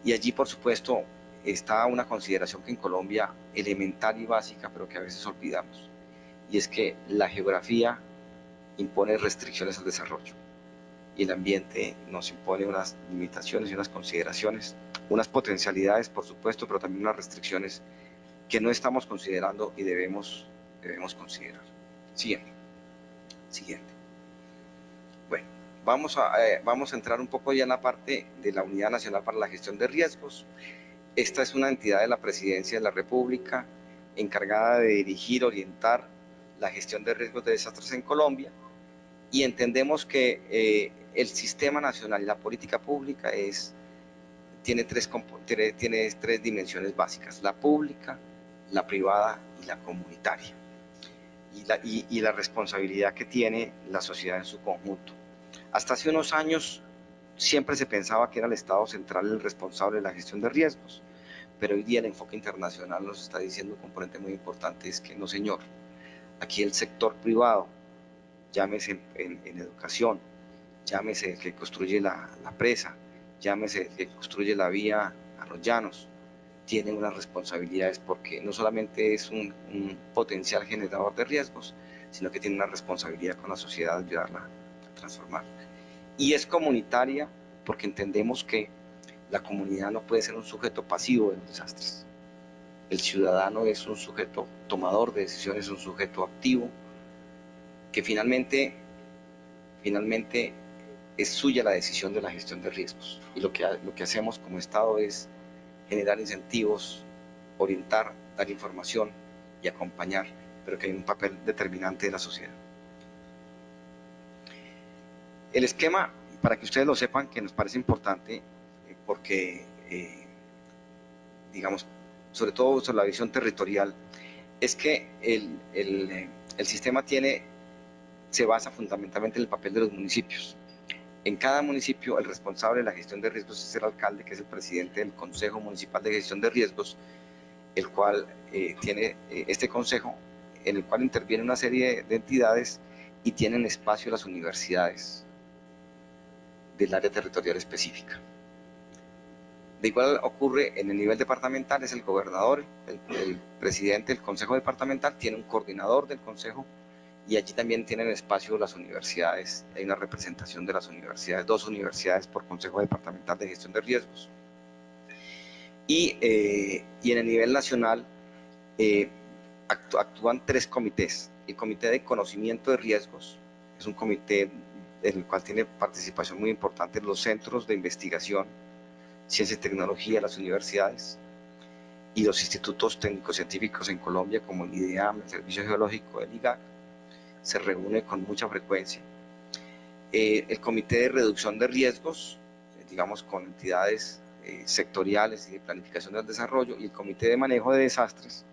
Y allí, por supuesto, está una consideración que en Colombia elemental y básica, pero que a veces olvidamos, y es que la geografía impone restricciones al desarrollo y el ambiente nos impone unas limitaciones y unas consideraciones, unas potencialidades, por supuesto, pero también unas restricciones que no estamos considerando y debemos considerar. Siguiente. Bueno, vamos a entrar un poco ya en la parte de la Unidad Nacional para la Gestión de Riesgos. Esta es una entidad de la Presidencia de la República encargada de dirigir, orientar la gestión de riesgos de desastres en Colombia, y entendemos que el sistema nacional y la política pública tiene tres dimensiones básicas: la pública, la privada y la comunitaria, y la responsabilidad que tiene la sociedad en su conjunto. Hasta hace unos años siempre se pensaba que era el Estado central el responsable de la gestión de riesgos, pero hoy día el enfoque internacional nos está diciendo un componente muy importante: es que no, señor, aquí el sector privado, llámese en educación, llámese el que construye la presa, llámese el que construye la vía a los llanos, tiene unas responsabilidades, porque no solamente es un potencial generador de riesgos, sino que tiene una responsabilidad con la sociedad de ayudarla a transformar. Y es comunitaria porque entendemos que la comunidad no puede ser un sujeto pasivo de los desastres. El ciudadano es un sujeto tomador de decisiones, un sujeto activo, que finalmente es suya la decisión de la gestión de riesgos. Y lo que hacemos como Estado es generar incentivos, orientar, dar información y acompañar, pero que hay un papel determinante de la sociedad. El esquema, para que ustedes lo sepan, que nos parece importante, porque, digamos, sobre todo sobre la visión territorial, es que el sistema se basa fundamentalmente en el papel de los municipios. En cada municipio, el responsable de la gestión de riesgos es el alcalde, que es el presidente del Consejo Municipal de Gestión de Riesgos, el cual tiene este consejo, en el cual interviene una serie de entidades y tienen espacio las universidades del área territorial específica. De igual ocurre en el nivel departamental: es el gobernador, el presidente del consejo departamental, tiene un coordinador del consejo, y allí también tienen espacio las universidades. Hay una representación de las universidades, 2 universidades por Consejo Departamental de Gestión de Riesgos. Y en el nivel nacional actúan 3 comités. El Comité de Conocimiento de Riesgos es un comité en el cual tiene participación muy importante los centros de investigación, ciencia y tecnología, las universidades y los institutos técnicos científicos en Colombia, como el IDEAM, el Servicio Geológico del IGAC. Se reúne con mucha frecuencia. El Comité de Reducción de Riesgos, digamos, con entidades sectoriales y de planificación del desarrollo, y el Comité de Manejo de Desastres,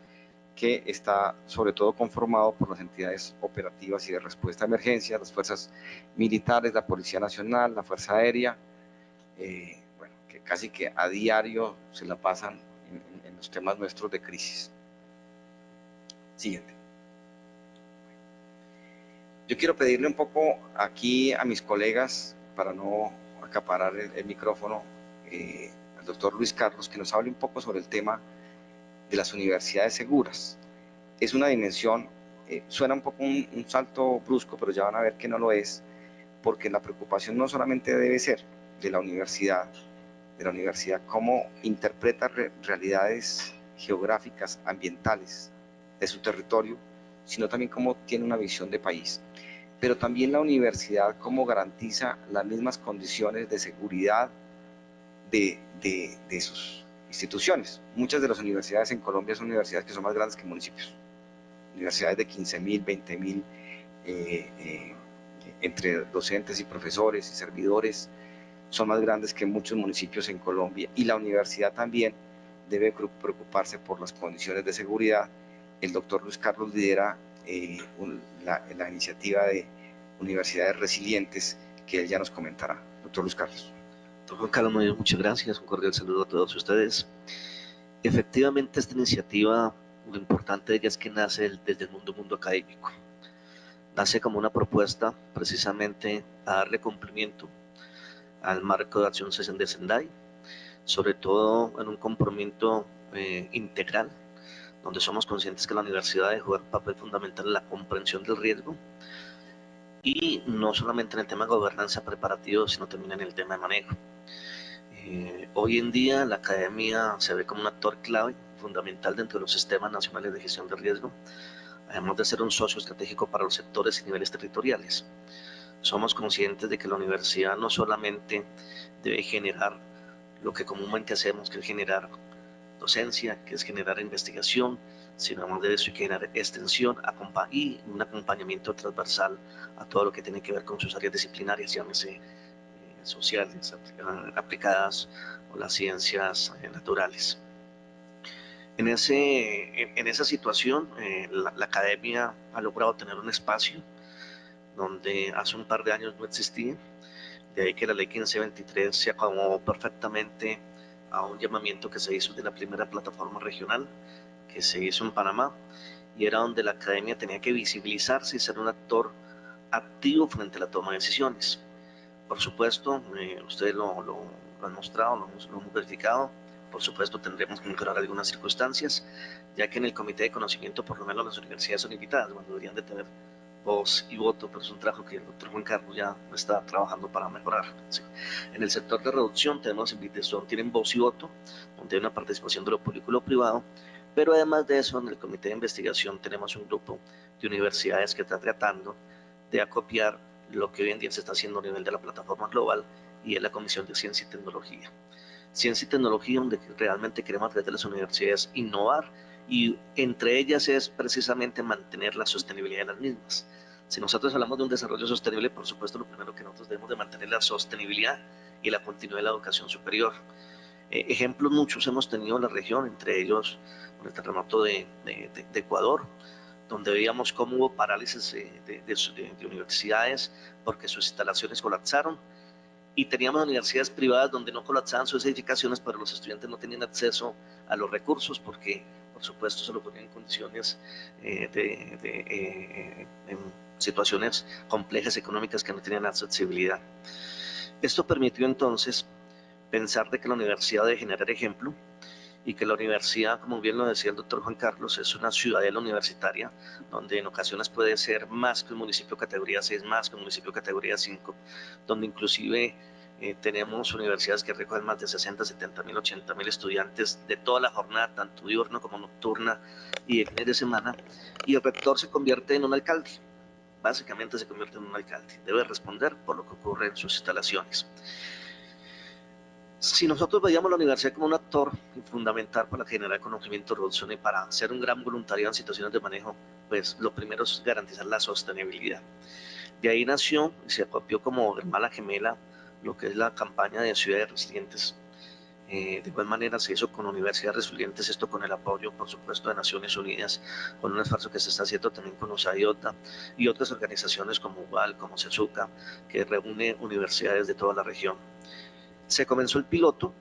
que está sobre todo conformado por las entidades operativas y de respuesta a emergencias, las fuerzas militares, la Policía Nacional, la Fuerza Aérea, bueno, que casi que a diario se la pasan en los temas nuestros de crisis. Siguiente. Yo quiero pedirle un poco aquí a mis colegas, para no acaparar el micrófono, al doctor Luis Carlos, que nos hable un poco sobre el tema de las universidades seguras. Es una dimensión, suena un poco un salto brusco, pero ya van a ver que no lo es, porque la preocupación no solamente debe ser de la universidad, cómo interpreta realidades geográficas, ambientales de su territorio, sino también cómo tiene una visión de país. Pero también la universidad cómo garantiza las mismas condiciones de seguridad de sus instituciones. Muchas de las universidades en Colombia son universidades que son más grandes que municipios, universidades de 15.000, 20.000, entre docentes y profesores y servidores, son más grandes que muchos municipios en Colombia, y la universidad también debe preocuparse por las condiciones de seguridad. El doctor Luis Carlos lidera la iniciativa de Universidades Resilientes, que él ya nos comentará. Doctor Luis Carlos. Doctor Juan Carlos, muchas gracias, un cordial saludo a todos ustedes. Efectivamente, esta iniciativa, lo importante de ella es que nace desde el mundo académico. Nace como una propuesta precisamente a darle cumplimiento al marco de acción de Sendai, sobre todo en un compromiso integral, donde somos conscientes que la universidad debe jugar un papel fundamental en la comprensión del riesgo, y no solamente en el tema de gobernanza preparativo, sino también en el tema de manejo. Hoy en día la academia se ve como un actor clave, fundamental dentro de los sistemas nacionales de gestión de riesgo, además de ser un socio estratégico para los sectores y niveles territoriales. somos conscientes de que la universidad no solamente debe generar lo que comúnmente hacemos, que es generar docencia, que es generar investigación, sino además de eso hay que generar extensión y un acompañamiento transversal a todo lo que tiene que ver con sus áreas disciplinarias, llámese sociales, aplicadas o las ciencias naturales. En esa situación, la academia ha logrado tener un espacio donde hace un par de años no existía, de ahí que la ley 1523 se acomodó perfectamente a un llamamiento que se hizo de la primera plataforma regional que se hizo en Panamá, y era donde la academia tenía que visibilizarse y ser un actor activo frente a la toma de decisiones. Por supuesto, ustedes lo han mostrado, lo hemos verificado. Por supuesto, tendremos que mejorar algunas circunstancias, ya que en el comité de conocimiento, por lo menos las universidades son invitadas, cuando deberían de tener voz y voto, pero es un trabajo que el doctor Juan Carlos ya está trabajando para mejorar. Sí. En el sector de reducción tenemos invitación, tienen voz y voto, donde hay una participación de lo público y lo privado, pero además de eso, en el comité de investigación tenemos un grupo de universidades que está tratando de acopiar lo que hoy en día se está haciendo a nivel de la plataforma global, y es la Comisión de Ciencia y Tecnología. Ciencia y Tecnología, donde realmente queremos a través de las universidades innovar, y entre ellas es precisamente mantener la sostenibilidad de las mismas. Si nosotros hablamos de un desarrollo sostenible, por supuesto lo primero que nosotros debemos de mantener la sostenibilidad y la continuidad de la educación superior. Ejemplos muchos hemos tenido en la región, entre ellos con el terremoto de Ecuador, donde veíamos cómo hubo parálisis de universidades porque sus instalaciones colapsaron, y teníamos universidades privadas donde no colapsaban sus edificaciones, pero los estudiantes no tenían acceso a los recursos porque, por supuesto, se lo ponían en condiciones en situaciones complejas económicas que no tenían accesibilidad. Esto permitió entonces pensar de que la universidad debe generar ejemplo, y que la universidad, como bien lo decía el doctor Juan Carlos, es una ciudadela universitaria, donde en ocasiones puede ser más que un municipio categoría 6, más que un municipio categoría 5, donde inclusive tenemos universidades que recogen más de 60, 70 mil, 80 mil estudiantes de toda la jornada, tanto diurna como nocturna y de fines de semana, y el rector se convierte en un alcalde. Básicamente se convierte en un alcalde, debe responder por lo que ocurre en sus instalaciones. Si nosotros veíamos la universidad como un actor fundamental para generar conocimiento, reducción y para ser un gran voluntario en situaciones de manejo, pues lo primero es garantizar la sostenibilidad. De ahí nació y se acopió como hermana gemela lo que es la campaña de ciudades resilientes. De igual manera se hizo con universidades resilientes, esto con el apoyo, por supuesto, de Naciones Unidas, con un esfuerzo que se está haciendo también con USAID y otras organizaciones como UBAL, como CESUCA, que reúne universidades de toda la región. Se comenzó el piloto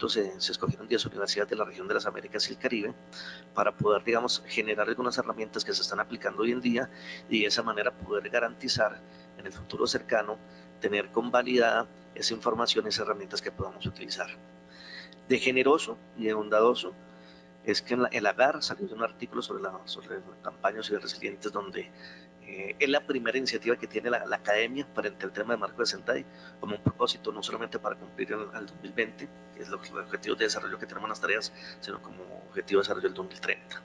se escogieron 10 universidades de la región de las Américas y el Caribe para poder, digamos, generar algunas herramientas que se están aplicando hoy en día, y de esa manera poder garantizar en el futuro cercano tener convalidada esa información, esas herramientas que podamos utilizar. De generoso y de bondadoso es que en el AGAR salió un artículo sobre la campaña de ciudades resilientes, donde es la primera iniciativa que tiene la academia frente al tema de Marco de Sendai, como un propósito no solamente para cumplir el 2020, que es los objetivos de desarrollo que tenemos en las tareas, sino como objetivo de desarrollo del 2030.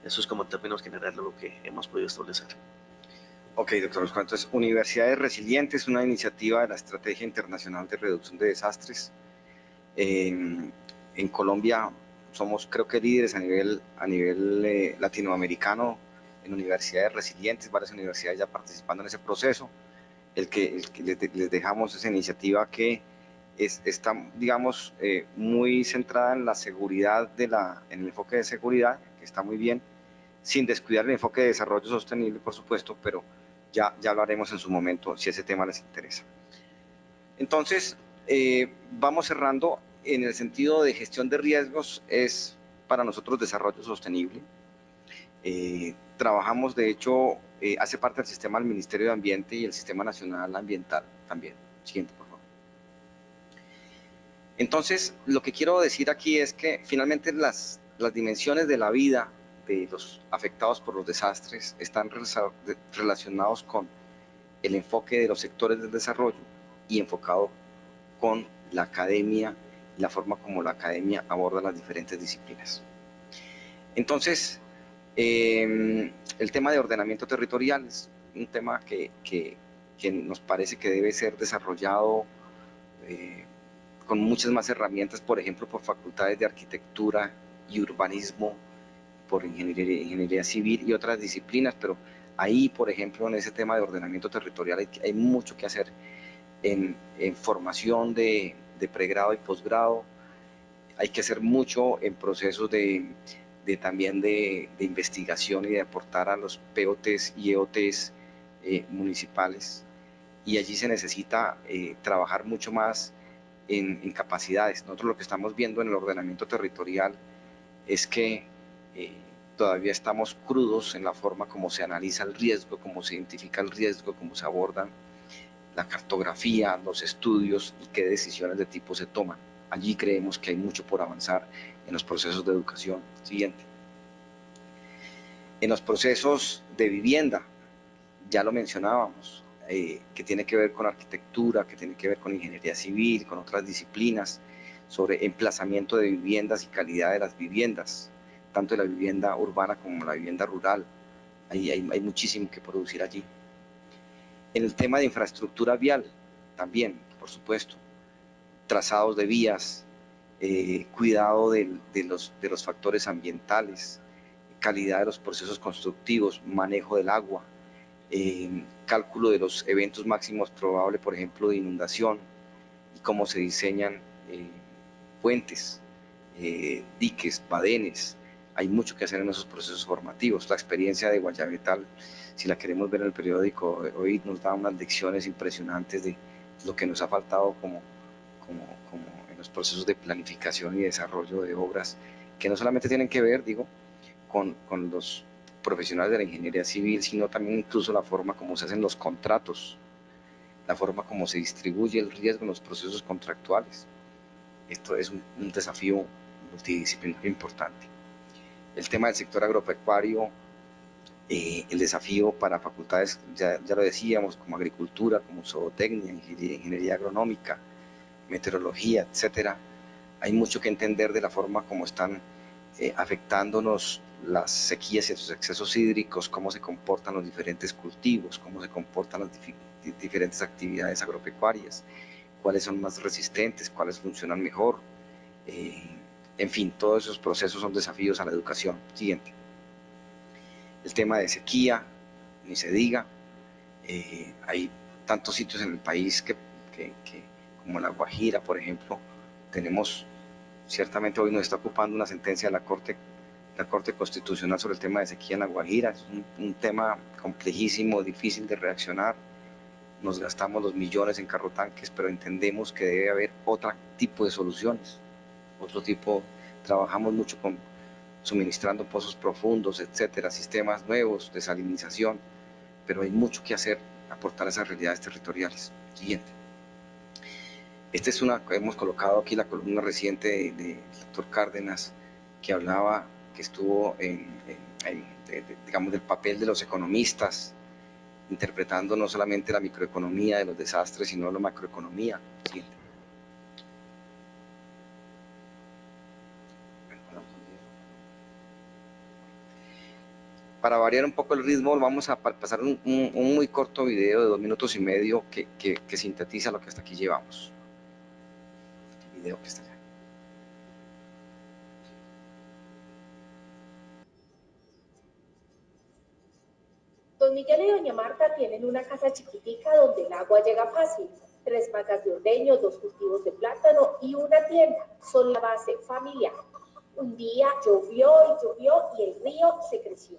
Eso es como en términos generales lo que hemos podido establecer. Ok, doctor Oscar, entonces Universidades Resilientes, una iniciativa de la Estrategia Internacional de Reducción de Desastres. En Colombia somos, creo que, líderes a nivel latinoamericano en universidades resilientes, varias universidades ya participando en ese proceso. El que les dejamos esa iniciativa que está, digamos, muy centrada en la seguridad, en el enfoque de seguridad, que está muy bien, sin descuidar el enfoque de desarrollo sostenible, por supuesto, pero ya hablaremos en su momento si ese tema les interesa. Entonces, vamos cerrando. En el sentido de gestión de riesgos, es para nosotros desarrollo sostenible. Trabajamos, de hecho, hace parte del sistema del Ministerio de Ambiente y el Sistema Nacional Ambiental también. Siguiente, por favor. Entonces, lo que quiero decir aquí es que finalmente las dimensiones de la vida de los afectados por los desastres están relacionados con el enfoque de los sectores del desarrollo y enfocado con la academia, la forma como la academia aborda las diferentes disciplinas. Entonces, el tema de ordenamiento territorial es un tema que que nos parece que debe ser desarrollado con muchas más herramientas, por ejemplo, por facultades de arquitectura y urbanismo, por ingeniería civil y otras disciplinas, pero ahí, por ejemplo, en ese tema de ordenamiento territorial hay mucho que hacer en formación de pregrado y posgrado, hay que hacer mucho en procesos también de investigación y de aportar a los POTs y EOTs municipales, y allí se necesita trabajar mucho más en capacidades. Nosotros lo que estamos viendo en el ordenamiento territorial es que todavía estamos crudos en la forma como se analiza el riesgo, cómo se identifica el riesgo, cómo se abordan la cartografía, los estudios y qué decisiones de tipo se toman. Allí creemos que hay mucho por avanzar en los procesos de educación. Siguiente. En los procesos de vivienda, ya lo mencionábamos, que tiene que ver con arquitectura, que tiene que ver con ingeniería civil, con otras disciplinas, sobre emplazamiento de viviendas y calidad de las viviendas, tanto de la vivienda urbana como la vivienda rural. Hay muchísimo que producir allí. En el tema de infraestructura vial, también, por supuesto, trazados de vías, cuidado de los factores ambientales, calidad de los procesos constructivos, manejo del agua, cálculo de los eventos máximos probables, por ejemplo, de inundación, y cómo se diseñan puentes, diques, badenes. Hay mucho que hacer en esos procesos formativos. La experiencia de Guayabetal, si la queremos ver en el periódico, hoy nos da unas lecciones impresionantes de lo que nos ha faltado como en los procesos de planificación y desarrollo de obras, que no solamente tienen que ver, digo, con los profesionales de la ingeniería civil, sino también incluso la forma como se hacen los contratos, la forma como se distribuye el riesgo en los procesos contractuales. Esto es un desafío multidisciplinario importante. El tema del sector agropecuario, el desafío para facultades, ya lo decíamos, como agricultura, como zootecnia, ingeniería agronómica, meteorología, etcétera. Hay mucho que entender de la forma como están afectándonos las sequías y los excesos hídricos, cómo se comportan los diferentes cultivos, cómo se comportan las diferentes actividades agropecuarias, cuáles son más resistentes, cuáles funcionan mejor. En fin, todos esos procesos son desafíos a la educación. Siguiente. El tema de sequía, ni se diga. Hay tantos sitios en el país que como La Guajira, por ejemplo, tenemos, ciertamente hoy nos está ocupando una sentencia de la Corte Constitucional sobre el tema de sequía en La Guajira. Es un tema complejísimo, difícil de reaccionar. Nos gastamos los millones en carrotanques, pero entendemos que debe haber otro tipo de soluciones, trabajamos mucho suministrando pozos profundos, etcétera, sistemas nuevos de salinización, pero hay mucho que hacer, aportar a esas realidades territoriales. Siguiente. Hemos colocado aquí la columna reciente del doctor Cárdenas, que hablaba, que estuvo digamos, del papel de los economistas, interpretando no solamente la microeconomía de los desastres, sino la macroeconomía. Siguiente. Para variar un poco el ritmo, vamos a pasar un muy corto video de 2 minutos y medio que sintetiza lo que hasta aquí llevamos. El video que está allá. Don Miguel y doña Marta tienen una casa chiquitica donde el agua llega fácil. 3 vacas de ordeño, 2 cultivos de plátano y una tienda. Son la base familiar. Un día llovió y el río se creció.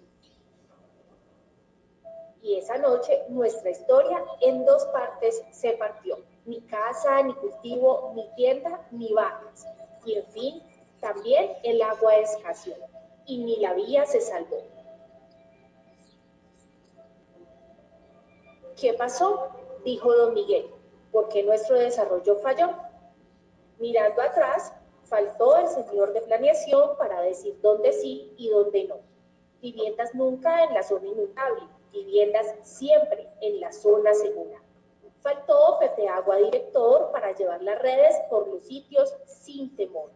Y esa noche nuestra historia en 2 partes se partió. Ni casa, ni cultivo, ni tienda, ni vacas. Y en fin, también el agua escaseó. Y ni la vía se salvó. ¿Qué pasó?, dijo don Miguel. ¿Por qué nuestro desarrollo falló? Mirando atrás, faltó el señor de planeación para decir dónde sí y dónde no. Viviendas nunca en la zona inundable, viviendas siempre en la zona segura. Faltó Pepe Agua director para llevar las redes por los sitios sin temor.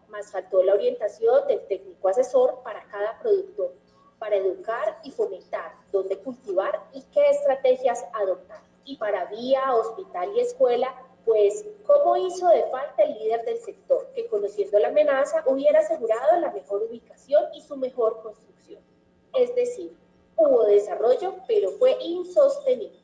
Más faltó la orientación del técnico asesor para cada productor, para educar y fomentar dónde cultivar y qué estrategias adoptar. Y para vía, hospital y escuela, pues, ¿cómo hizo de falta el líder del sector, que conociendo la amenaza hubiera asegurado la mejor ubicación y su mejor construcción? Es decir, hubo desarrollo, pero fue insostenible.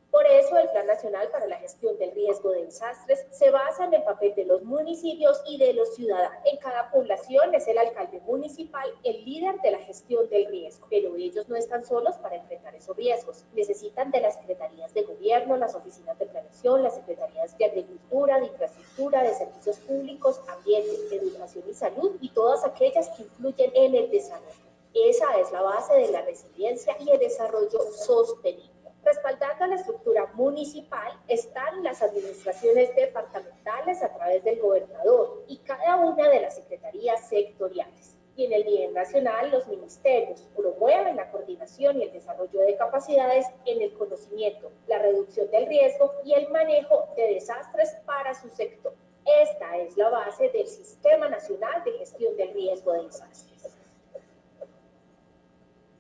Por eso el Plan Nacional para la Gestión del Riesgo de Desastres se basa en el papel de los municipios y de los ciudadanos. En cada población es el alcalde municipal el líder de la gestión del riesgo, pero ellos no están solos para enfrentar esos riesgos. Necesitan de las secretarías de gobierno, las oficinas de planeación, las secretarías de agricultura, de infraestructura, de servicios públicos, ambiente, educación y salud, y todas aquellas que influyen en el desarrollo. Esa es la base de la resiliencia y el desarrollo sostenible. Respaldando la estructura municipal están las administraciones departamentales a través del gobernador y cada una de las secretarías sectoriales. Y en el nivel nacional, los ministerios promueven la coordinación y el desarrollo de capacidades en el conocimiento, la reducción del riesgo y el manejo de desastres para su sector. Esta es la base del Sistema Nacional de Gestión del Riesgo de Desastres.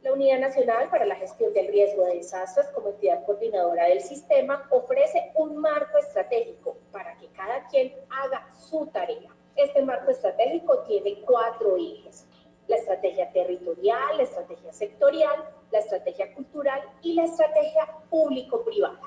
La Unidad Nacional para la Gestión del Riesgo de Desastres, como entidad coordinadora del sistema, ofrece un marco estratégico para que cada quien haga su tarea. Este marco estratégico tiene 4 ejes: la estrategia territorial, la estrategia sectorial, la estrategia cultural y la estrategia público-privada.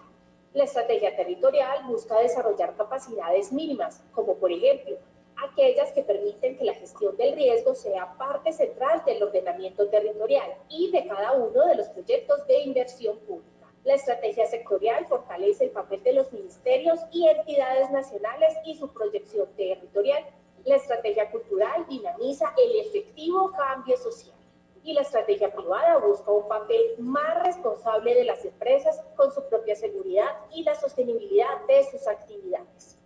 La estrategia territorial busca desarrollar capacidades mínimas, como por ejemplo, aquellas que permiten que la gestión del riesgo sea parte central del ordenamiento territorial y de cada uno de los proyectos de inversión pública. La estrategia sectorial fortalece el papel de los ministerios y entidades nacionales y su proyección territorial. La estrategia cultural dinamiza el efectivo cambio social. Y la estrategia privada busca un papel más responsable de las empresas con su propia seguridad y la sostenibilidad de sus actividades.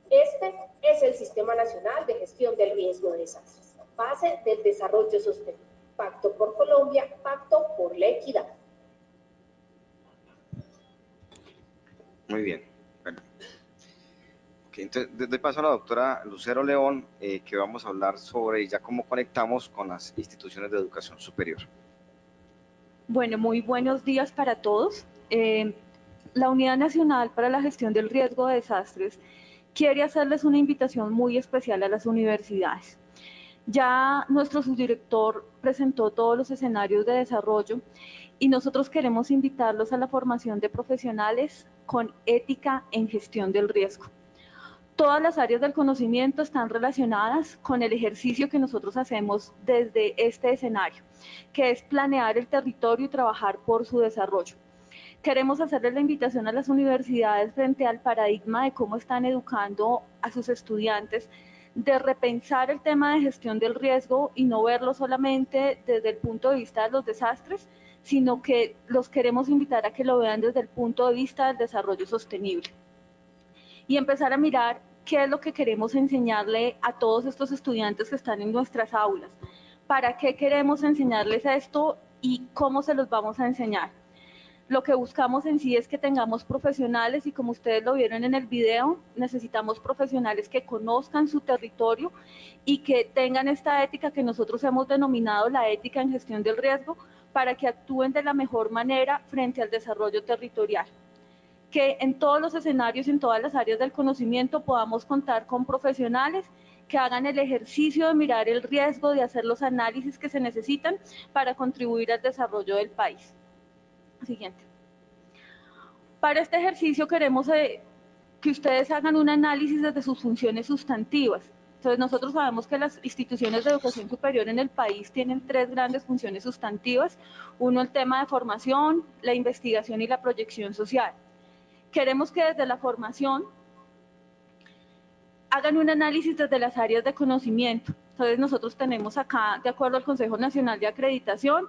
Este es el Sistema Nacional de Gestión del Riesgo de Desastres, base del desarrollo sostenible. Pacto por Colombia, pacto por la equidad. Muy bien. Bueno. Okay, entonces, doy paso a la doctora Lucero León, que vamos a hablar sobre ya cómo conectamos con las instituciones de educación superior. Bueno, muy buenos días para todos. La Unidad Nacional para la Gestión del Riesgo de Desastres quiere hacerles una invitación muy especial a las universidades. Ya nuestro subdirector presentó todos los escenarios de desarrollo y nosotros queremos invitarlos a la formación de profesionales con ética en gestión del riesgo. Todas las áreas del conocimiento están relacionadas con el ejercicio que nosotros hacemos desde este escenario, que es planear el territorio y trabajar por su desarrollo. Queremos hacerles la invitación a las universidades frente al paradigma de cómo están educando a sus estudiantes, de repensar el tema de gestión del riesgo y no verlo solamente desde el punto de vista de los desastres, sino que los queremos invitar a que lo vean desde el punto de vista del desarrollo sostenible. Y empezar a mirar qué es lo que queremos enseñarle a todos estos estudiantes que están en nuestras aulas, para qué queremos enseñarles esto y cómo se los vamos a enseñar. Lo que buscamos en sí es que tengamos profesionales y, como ustedes lo vieron en el video, necesitamos profesionales que conozcan su territorio y que tengan esta ética que nosotros hemos denominado la ética en gestión del riesgo, para que actúen de la mejor manera frente al desarrollo territorial. Que en todos los escenarios, en todas las áreas del conocimiento, podamos contar con profesionales que hagan el ejercicio de mirar el riesgo, de hacer los análisis que se necesitan para contribuir al desarrollo del país. Siguiente. Para este ejercicio queremos que ustedes hagan un análisis desde sus funciones sustantivas. Entonces, nosotros sabemos que las instituciones de educación superior en el país tienen 3 grandes funciones sustantivas. Uno, el tema de formación, la investigación y la proyección social. Queremos que desde la formación hagan un análisis desde las áreas de conocimiento. Entonces, nosotros tenemos acá, de acuerdo al Consejo Nacional de Acreditación,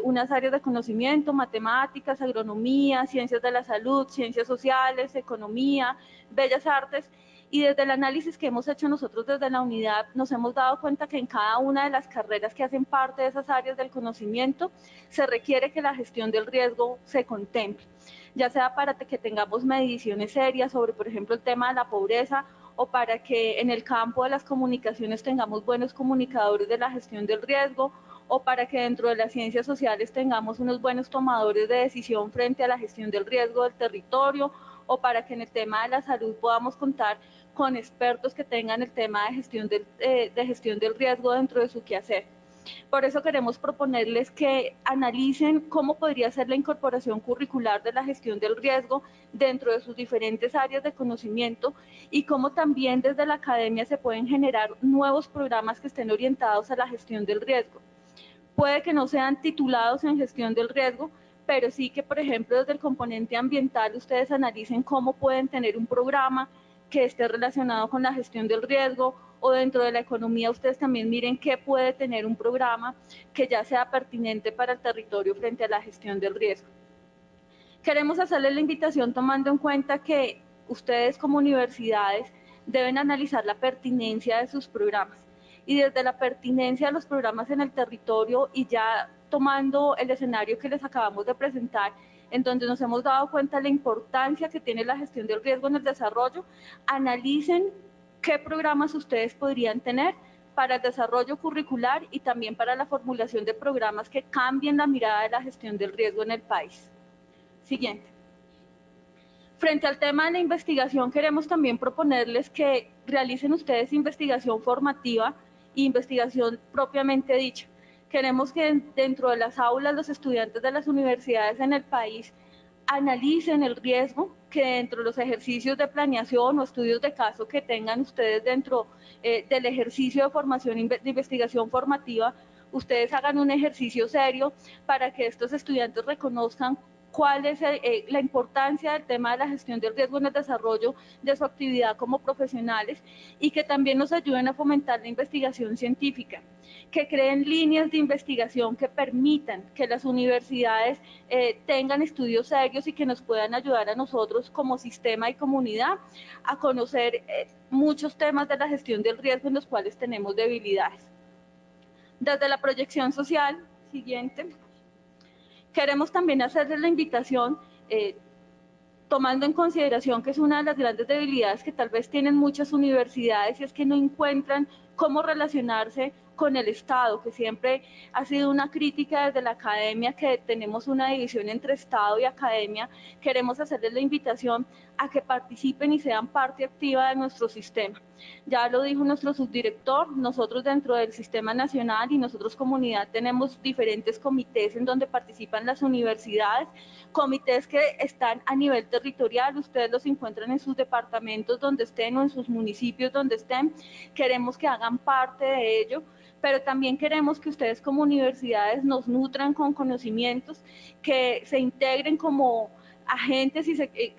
unas áreas de conocimiento: matemáticas, agronomía, ciencias de la salud, ciencias sociales, economía, bellas artes. Y desde el análisis que hemos hecho nosotros desde la unidad, nos hemos dado cuenta que en cada una de las carreras que hacen parte de esas áreas del conocimiento, se requiere que la gestión del riesgo se contemple, ya sea para que tengamos mediciones serias sobre, por ejemplo, el tema de la pobreza, o para que en el campo de las comunicaciones tengamos buenos comunicadores de la gestión del riesgo, o para que dentro de las ciencias sociales tengamos unos buenos tomadores de decisión frente a la gestión del riesgo del territorio, o para que en el tema de la salud podamos contar con expertos que tengan el tema de gestión del riesgo dentro de su quehacer. Por eso queremos proponerles que analicen cómo podría ser la incorporación curricular de la gestión del riesgo dentro de sus diferentes áreas de conocimiento y cómo también desde la academia se pueden generar nuevos programas que estén orientados a la gestión del riesgo. Puede que no sean titulados en gestión del riesgo, pero sí que, por ejemplo, desde el componente ambiental ustedes analicen cómo pueden tener un programa que esté relacionado con la gestión del riesgo, o dentro de la economía ustedes también miren qué puede tener un programa que ya sea pertinente para el territorio frente a la gestión del riesgo. Queremos hacerles la invitación tomando en cuenta que ustedes como universidades deben analizar la pertinencia de sus programas, y desde la pertinencia de los programas en el territorio, y ya tomando el escenario que les acabamos de presentar, en donde nos hemos dado cuenta de la importancia que tiene la gestión del riesgo en el desarrollo, analicen qué programas ustedes podrían tener para el desarrollo curricular y también para la formulación de programas que cambien la mirada de la gestión del riesgo en el país. Siguiente. Frente al tema de la investigación, queremos también proponerles que realicen ustedes investigación formativa e investigación propiamente dicha. Queremos que dentro de las aulas los estudiantes de las universidades en el país analicen el riesgo, que dentro de los ejercicios de planeación o estudios de caso que tengan ustedes dentro del ejercicio de formación de investigación formativa, ustedes hagan un ejercicio serio para que estos estudiantes reconozcan cuál es la importancia del tema de la gestión del riesgo en el desarrollo de su actividad como profesionales, y que también nos ayuden a fomentar la investigación científica, que creen líneas de investigación que permitan que las universidades tengan estudios serios y que nos puedan ayudar a nosotros como sistema y comunidad a conocer muchos temas de la gestión del riesgo en los cuales tenemos debilidades. Desde la proyección social, siguiente, queremos también hacerles la invitación, tomando en consideración que es una de las grandes debilidades que tal vez tienen muchas universidades, y es que no encuentran cómo relacionarse con el Estado, que siempre ha sido una crítica desde la academia, que tenemos una división entre Estado y academia. Queremos hacerles la invitación a que participen y sean parte activa de nuestro sistema. Ya lo dijo nuestro subdirector, nosotros dentro del Sistema Nacional y nosotros comunidad tenemos diferentes comités en donde participan las universidades, comités que están a nivel territorial, ustedes los encuentran en sus departamentos donde estén o en sus municipios donde estén. Queremos que hagan parte de ello, pero también queremos que ustedes como universidades nos nutran con conocimientos, que se integren como agentes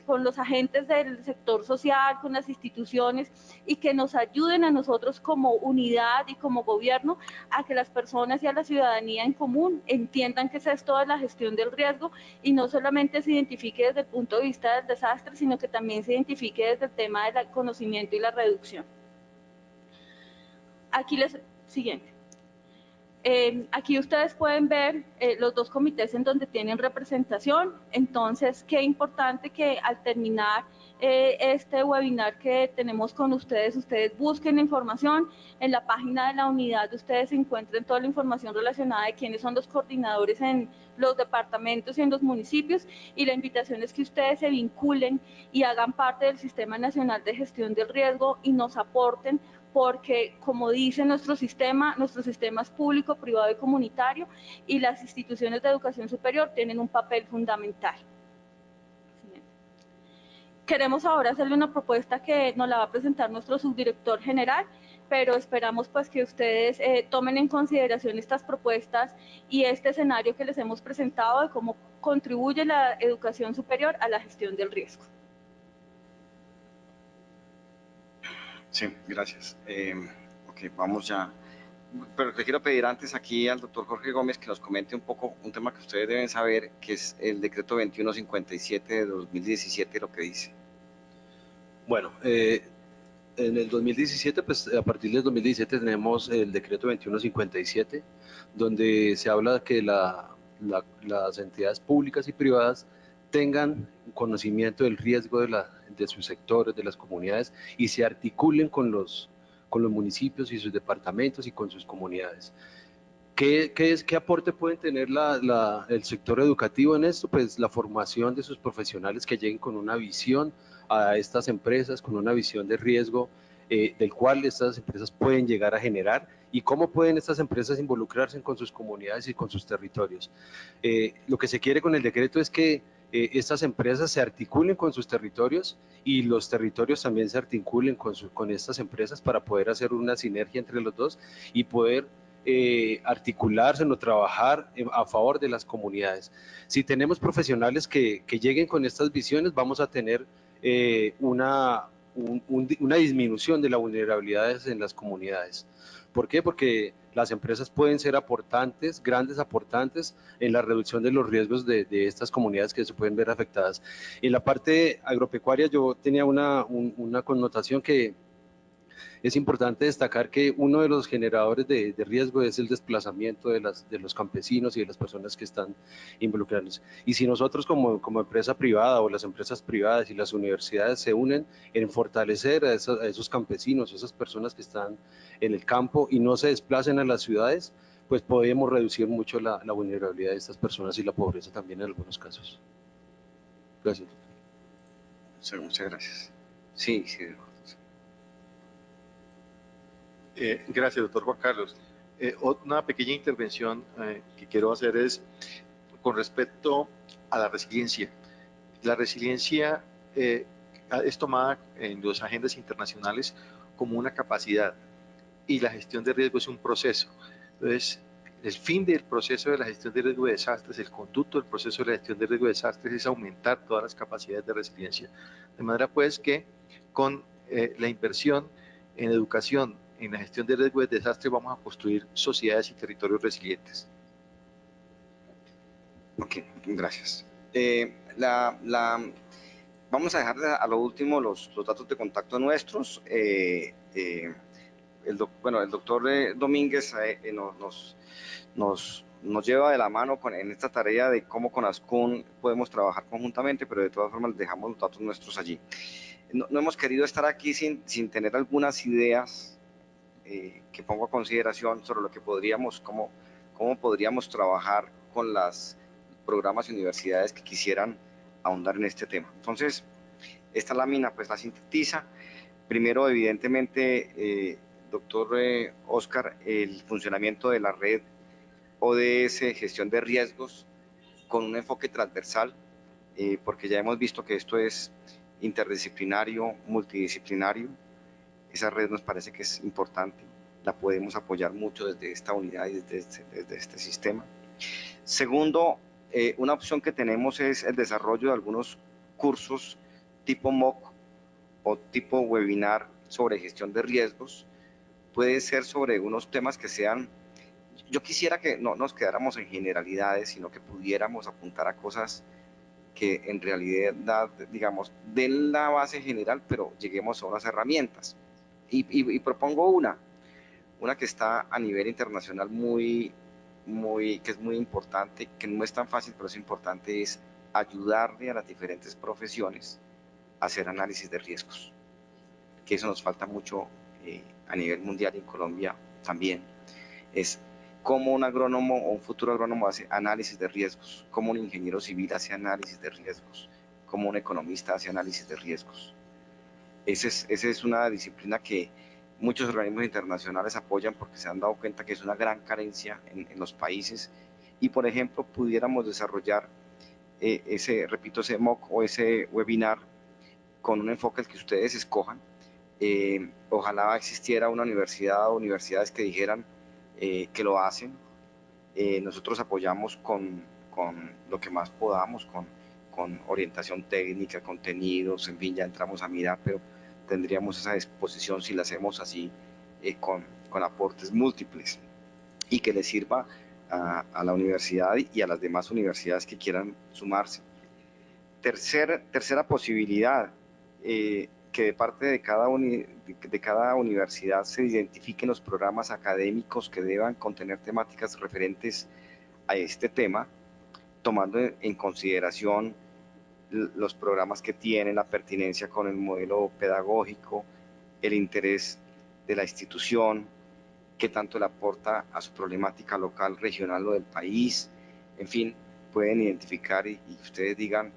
con los agentes del sector social, con las instituciones, y que nos ayuden a nosotros como unidad y como gobierno a que las personas y a la ciudadanía en común entiendan qué es esto de la gestión del riesgo, y no solamente se identifique desde el punto de vista del desastre, sino que también se identifique desde el tema del conocimiento y la reducción. Aquí siguiente. Aquí ustedes pueden ver los dos comités en donde tienen representación. Entonces, qué importante que al terminar este webinar que tenemos con ustedes, ustedes busquen la información en la página de la unidad, ustedes encuentren toda la información relacionada de quiénes son los coordinadores en los departamentos y en los municipios, y la invitación es que ustedes se vinculen y hagan parte del Sistema Nacional de Gestión del Riesgo y nos aporten, porque como dice nuestro sistema es público, privado y comunitario, y las instituciones de educación superior tienen un papel fundamental. Queremos ahora hacerle una propuesta que nos la va a presentar nuestro subdirector general, pero esperamos pues que ustedes tomen en consideración estas propuestas y este escenario que les hemos presentado de cómo contribuye la educación superior a la gestión del riesgo. Sí, gracias. Ok, vamos ya. Pero le quiero pedir antes aquí al doctor Jorge Gómez que nos comente un poco un tema que ustedes deben saber, que es el decreto 2157 de 2017, lo que dice. Bueno, en el 2017, pues a partir del 2017 tenemos el decreto 2157, donde se habla de que las entidades públicas y privadas tengan conocimiento del riesgo de sus sectores, de las comunidades, y se articulen con los municipios y sus departamentos y con sus comunidades. ¿Qué aporte pueden tener el sector educativo en esto? Pues la formación de sus profesionales que lleguen con una visión a estas empresas, con una visión de riesgo del cual estas empresas pueden llegar a generar y cómo pueden estas empresas involucrarse con sus comunidades y con sus territorios. Lo que se quiere con el decreto es que estas empresas se articulen con sus territorios y los territorios también se articulen con estas empresas para poder hacer una sinergia entre los dos y poder articularse o trabajar a favor de las comunidades. Si tenemos profesionales que lleguen con estas visiones, vamos a tener una disminución de las vulnerabilidades en las comunidades. ¿Por qué? Porque las empresas pueden ser aportantes, grandes aportantes en la reducción de los riesgos de estas comunidades que se pueden ver afectadas. En la parte agropecuaria yo tenía una connotación que es importante destacar que uno de los generadores de riesgo es el desplazamiento de los campesinos y de las personas que están involucradas. Y si nosotros como empresa privada o las empresas privadas y las universidades se unen en fortalecer a esos campesinos, a esas personas que están en el campo y no se desplacen a las ciudades, pues podemos reducir mucho la vulnerabilidad de estas personas y la pobreza también en algunos casos. Gracias. Muchas gracias. Sí. Gracias, doctor Juan Carlos. Una pequeña intervención que quiero hacer es con respecto a la resiliencia. La resiliencia es tomada en las agendas internacionales como una capacidad y la gestión de riesgo es un proceso. Entonces, el fin del proceso de la gestión de riesgo de desastres, el conducto del proceso de la gestión de riesgo de desastres es aumentar todas las capacidades de resiliencia. De manera pues que con la inversión en educación, en la gestión de riesgo de desastres, vamos a construir sociedades y territorios resilientes. Ok, gracias. Vamos a dejar a lo último los datos de contacto nuestros. El doctor Domínguez nos lleva de la mano en esta tarea de cómo con Ascun podemos trabajar conjuntamente, pero de todas formas dejamos los datos nuestros allí. No hemos querido estar aquí sin tener algunas ideas que pongo a consideración sobre lo que cómo podríamos trabajar con las programas y universidades que quisieran ahondar en este tema. Entonces, esta lámina pues la sintetiza. Primero, evidentemente, doctor Oscar, el funcionamiento de la red ODS, gestión de riesgos, con un enfoque transversal, porque ya hemos visto que esto es interdisciplinario, multidisciplinario. Esa red nos parece que es importante, la podemos apoyar mucho desde esta unidad y desde este sistema. Segundo, una opción que tenemos es el desarrollo de algunos cursos tipo MOOC o tipo webinar sobre gestión de riesgos. Puede ser sobre unos temas que sean, yo quisiera que no nos quedáramos en generalidades, sino que pudiéramos apuntar a cosas que en realidad, digamos, den la base general, pero lleguemos a unas herramientas. Y propongo una que está a nivel internacional que es muy importante, que no es tan fácil, pero es importante, es ayudarle a las diferentes profesiones a hacer análisis de riesgos, que eso nos falta mucho a nivel mundial y en Colombia también. Es cómo un agrónomo o un futuro agrónomo hace análisis de riesgos, cómo un ingeniero civil hace análisis de riesgos, cómo un economista hace análisis de riesgos. Esa es una disciplina que muchos organismos internacionales apoyan porque se han dado cuenta que es una gran carencia en los países y, por ejemplo, pudiéramos desarrollar ese MOOC o ese webinar con un enfoque el que ustedes escojan. Ojalá existiera una universidad o universidades que dijeran que lo hacen. Nosotros apoyamos con lo que más podamos, con orientación técnica, contenidos, en fin, ya entramos a mirar, pero tendríamos esa disposición si la hacemos así, con aportes múltiples y que le sirva a la universidad y a las demás universidades que quieran sumarse. Tercera posibilidad, que de parte de cada universidad se identifiquen los programas académicos que deban contener temáticas referentes a este tema, tomando en consideración los programas que tienen, la pertinencia con el modelo pedagógico, el interés de la institución, qué tanto le aporta a su problemática local, regional o del país. En fin, pueden identificar y ustedes digan,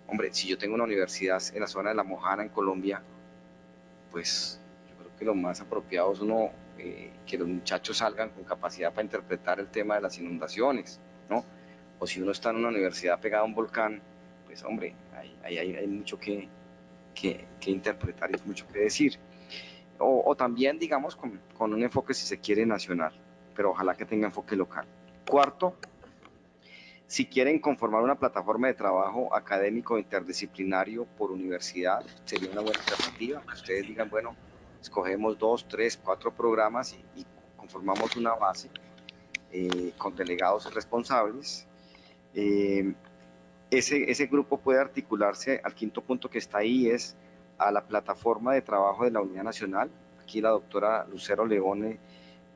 hombre, si yo tengo una universidad en la zona de La Mojana, en Colombia, pues yo creo que lo más apropiado es que los muchachos salgan con capacidad para interpretar el tema de las inundaciones, ¿no? O si uno está en una universidad pegada a un volcán, pues hombre, hay mucho que interpretar y mucho que decir. O también, digamos, con un enfoque, si se quiere, nacional, pero ojalá que tenga enfoque local. Cuarto, si quieren conformar una plataforma de trabajo académico interdisciplinario por universidad, sería una buena alternativa. Ustedes digan, bueno, escogemos 2, 3, 4 programas y conformamos una base con delegados responsables. Ese grupo puede articularse al quinto punto que está ahí, es a la plataforma de trabajo de la Unidad Nacional. Aquí la doctora Lucero Leone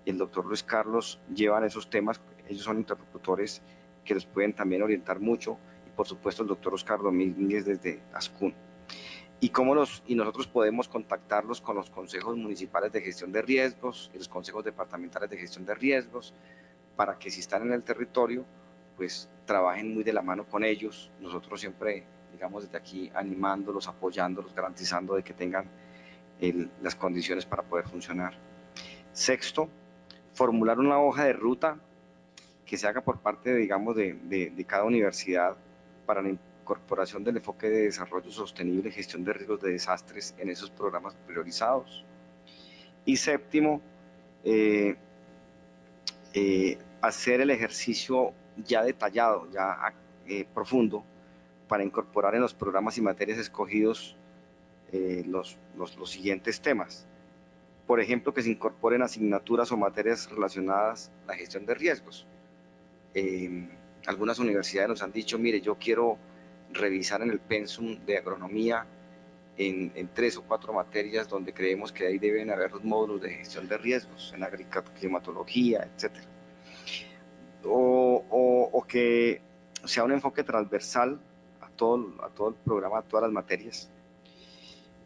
y el doctor Luis Carlos llevan esos temas, ellos son interlocutores que los pueden también orientar mucho, y por supuesto el doctor Oscar Domínguez desde ASCUN. Y nosotros podemos contactarlos con los consejos municipales de gestión de riesgos y los consejos departamentales de gestión de riesgos, para que si están en el territorio, pues trabajen muy de la mano con ellos. Nosotros siempre, digamos, desde aquí animándolos, apoyándolos, garantizando de que tengan las condiciones para poder funcionar. Sexto, formular una hoja de ruta que se haga por parte, digamos, de cada universidad para la incorporación del enfoque de desarrollo sostenible y gestión de riesgos de desastres en esos programas priorizados. Y séptimo, hacer el ejercicio ya detallado, ya profundo, para incorporar en los programas y materias escogidos los siguientes temas. Por ejemplo, que se incorporen asignaturas o materias relacionadas a la gestión de riesgos. Algunas universidades nos han dicho, mire, yo quiero revisar en el pensum de agronomía en 3 o 4 materias donde creemos que ahí deben haber los módulos de gestión de riesgos, en climatología, etc. O que sea un enfoque transversal a todo el programa, a todas las materias,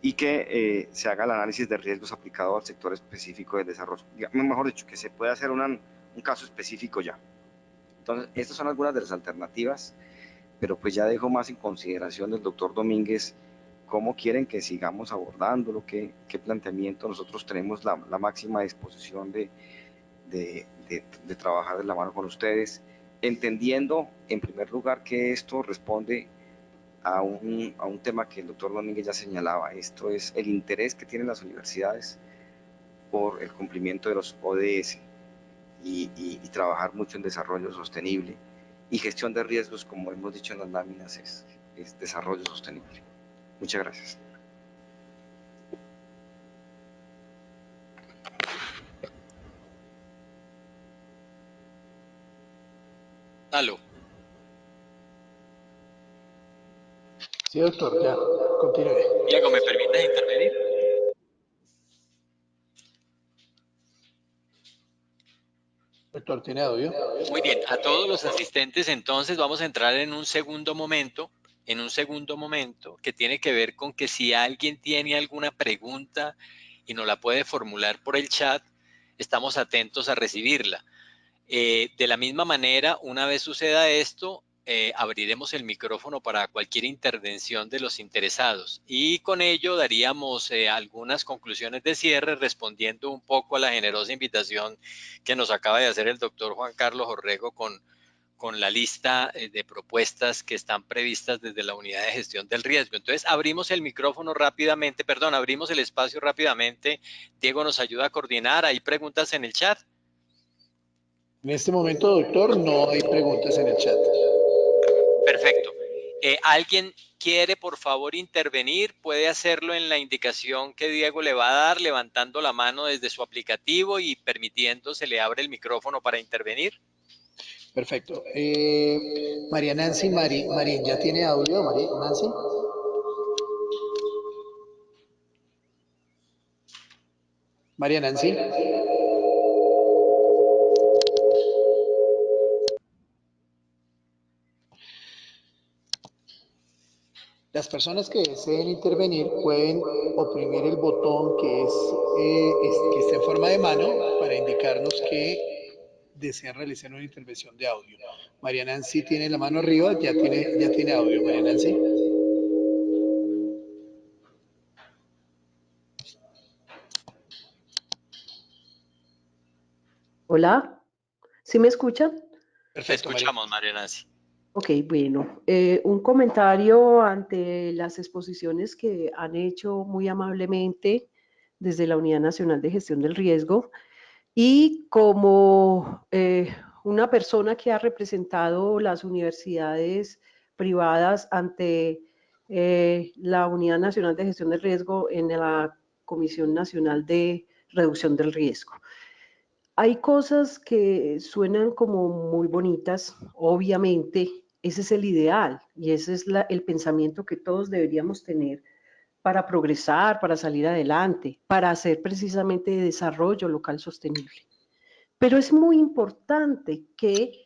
y que se haga el análisis de riesgos aplicado al sector específico del desarrollo. Mejor dicho, que se pueda hacer un caso específico ya. Entonces, estas son algunas de las alternativas, pero pues ya dejo más en consideración del doctor Domínguez cómo quieren que sigamos abordándolo, qué planteamiento. Nosotros tenemos la máxima disposición de trabajar de la mano con ustedes, entendiendo en primer lugar que esto responde a un tema que el doctor Domínguez ya señalaba. Esto es el interés que tienen las universidades por el cumplimiento de los ODS y trabajar mucho en desarrollo sostenible y gestión de riesgos, como hemos dicho en las láminas, es desarrollo sostenible. Muchas gracias. Aló. Sí, doctor, ya, continúe. Diego, ¿me permites intervenir? Doctor, ¿tiene audio? Muy bien, a todos los asistentes entonces vamos a entrar en un segundo momento, que tiene que ver con que si alguien tiene alguna pregunta y nos la puede formular por el chat, estamos atentos a recibirla. De la misma manera, una vez suceda esto, abriremos el micrófono para cualquier intervención de los interesados y con ello daríamos algunas conclusiones de cierre respondiendo un poco a la generosa invitación que nos acaba de hacer el doctor Juan Carlos Orrego con la lista de propuestas que están previstas desde la unidad de gestión del riesgo. Entonces, abrimos el micrófono rápidamente, abrimos el espacio rápidamente. Diego nos ayuda a coordinar. ¿Hay preguntas en el chat? En este momento, doctor, no hay preguntas en el chat. Perfecto. ¿Alguien quiere, por favor, intervenir? Puede hacerlo en la indicación que Diego le va a dar, levantando la mano desde su aplicativo y permitiendo se le abre el micrófono para intervenir. Perfecto. María Nancy Marín, ¿ya tiene audio, María Nancy? María Nancy. Las personas que deseen intervenir pueden oprimir el botón que está en forma de mano para indicarnos que desean realizar una intervención de audio. María Nancy tiene la mano arriba, ya tiene audio. María Nancy. Hola, ¿sí me escuchan? Te Perfecto, María. escuchamos, María Nancy. Ok, bueno, un comentario ante las exposiciones que han hecho muy amablemente desde la Unidad Nacional de Gestión del Riesgo y como una persona que ha representado las universidades privadas ante la Unidad Nacional de Gestión del Riesgo en la Comisión Nacional de Reducción del Riesgo. Hay cosas que suenan como muy bonitas, obviamente, ese es el ideal y ese es el pensamiento que todos deberíamos tener para progresar, para salir adelante, para hacer precisamente desarrollo local sostenible. Pero es muy importante que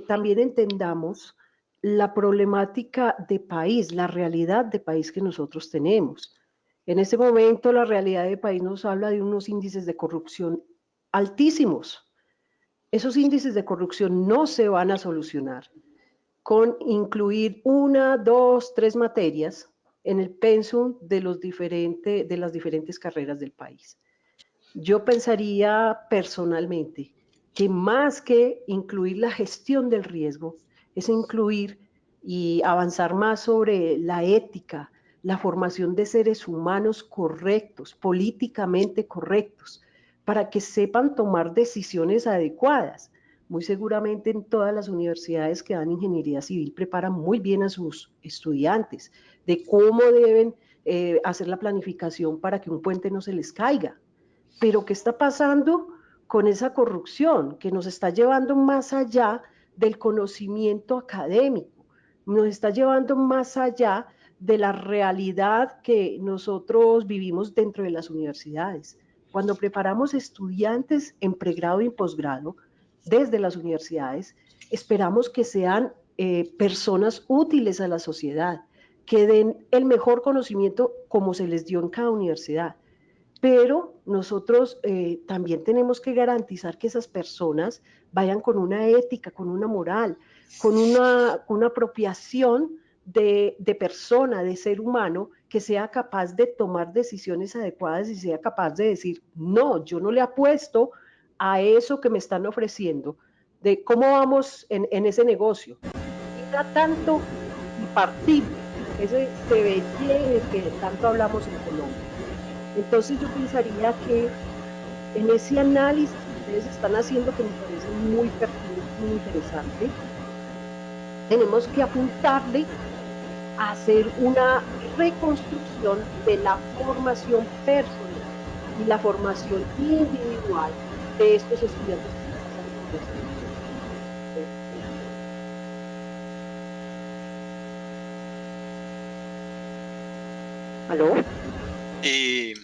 también entendamos la problemática de país, la realidad de país que nosotros tenemos. En este momento la realidad de país nos habla de unos índices de corrupción altísimos. Esos índices de corrupción no se van a solucionar con incluir 1, 2, 3 materias en el pensum de las diferentes carreras del país. Yo pensaría personalmente que más que incluir la gestión del riesgo, es incluir y avanzar más sobre la ética, la formación de seres humanos correctos, políticamente correctos, para que sepan tomar decisiones adecuadas. Muy seguramente en todas las universidades que dan ingeniería civil preparan muy bien a sus estudiantes de cómo deben hacer la planificación para que un puente no se les caiga. Pero ¿qué está pasando con esa corrupción que nos está llevando más allá del conocimiento académico? Nos está llevando más allá de la realidad que nosotros vivimos dentro de las universidades. Cuando preparamos estudiantes en pregrado y posgrado desde las universidades, esperamos que sean personas útiles a la sociedad, que den el mejor conocimiento como se les dio en cada universidad. Pero nosotros también tenemos que garantizar que esas personas vayan con una ética, con una moral, con una apropiación de persona, de ser humano, que sea capaz de tomar decisiones adecuadas y sea capaz de decir, no, yo no le apuesto a eso que me están ofreciendo, de cómo vamos en ese negocio. Era tanto y partimos, ese ceviche que tanto hablamos en Colombia. Entonces yo pensaría que en ese análisis que ustedes están haciendo, que me parece muy pertinente, muy interesante, tenemos que apuntarle a hacer una reconstrucción de la formación personal y la formación individual de estos estudiantes que están pasando por ese proceso. ¿Aló? Y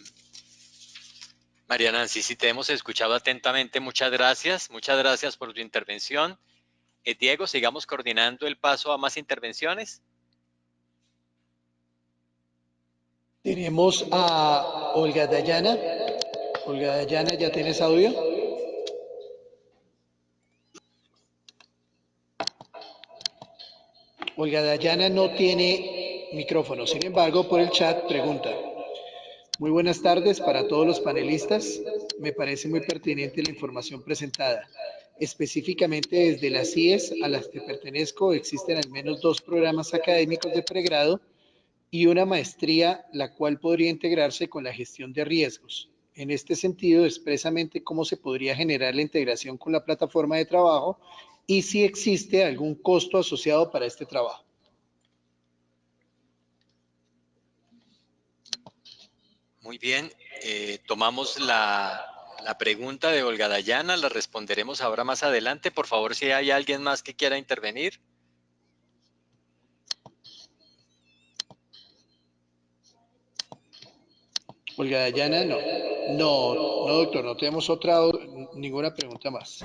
María Nancy, si te hemos escuchado atentamente, muchas gracias por tu intervención. Diego, sigamos coordinando el paso a más intervenciones. Tenemos a Olga Dayana. Olga Dayana, ¿ya tienes audio? Olga Dayana no tiene micrófono, sin embargo, por el chat pregunta. Muy buenas tardes para todos los panelistas. Me parece muy pertinente la información presentada. Específicamente desde las IES a las que pertenezco existen al menos 2 programas académicos de pregrado y una maestría, la cual podría integrarse con la gestión de riesgos. En este sentido, expresamente cómo se podría generar la integración con la plataforma de trabajo y si existe algún costo asociado para este trabajo. Muy bien, tomamos la pregunta de Olga Dayana, la responderemos ahora más adelante. Por favor, si hay alguien más que quiera intervenir. Olga Dayana, no. No, doctor, no tenemos ninguna pregunta más.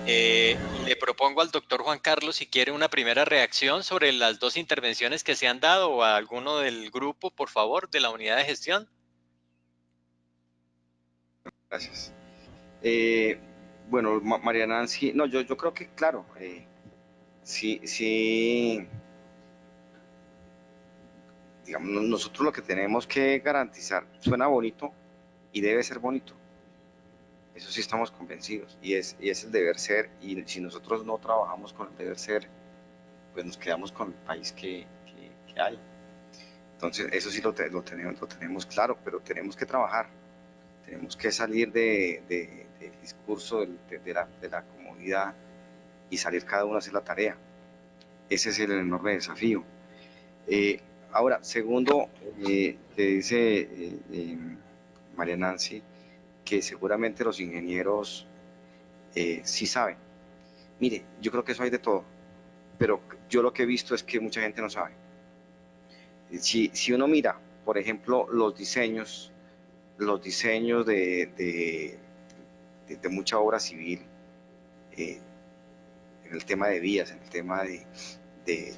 Le propongo al doctor Juan Carlos si quiere una primera reacción sobre las dos intervenciones que se han dado, o a alguno del grupo, por favor, de la unidad de gestión. Gracias. Bueno, María Nancy, no, yo creo que, claro, sí, digamos, nosotros lo que tenemos que garantizar, suena bonito y debe ser bonito, eso sí estamos convencidos, y es el deber ser, y si nosotros no trabajamos con el deber ser, pues nos quedamos con el país que hay. Entonces, eso sí lo tenemos claro, pero tenemos que trabajar, tenemos que salir del discurso de la comodidad y salir cada uno a hacer la tarea. Ese es el enorme desafío. Ahora, segundo, te dice María Nancy que seguramente los ingenieros sí saben. Mire, yo creo que eso hay de todo, pero yo lo que he visto es que mucha gente no sabe. Si uno mira, por ejemplo, los diseños de mucha obra civil, en el tema de vías, en el tema de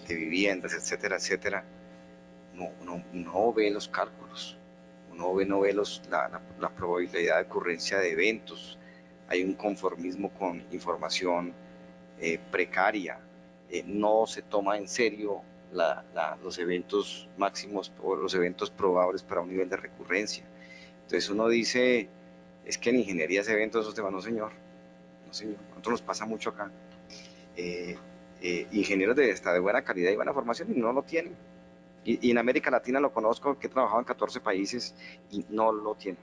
viviendas, etcétera, etcétera, no ve los cálculos, no ve la probabilidad de ocurrencia de eventos, hay un conformismo con información precaria, no se toma en serio los eventos máximos o los eventos probables para un nivel de recurrencia. Entonces uno dice, es que en ingeniería se ven todos esos temas, no señor, a nosotros nos pasa mucho acá. Ingenieros de buena calidad y buena formación y no lo tienen. Y en América Latina lo conozco, que he trabajado en 14 países y no lo tienen.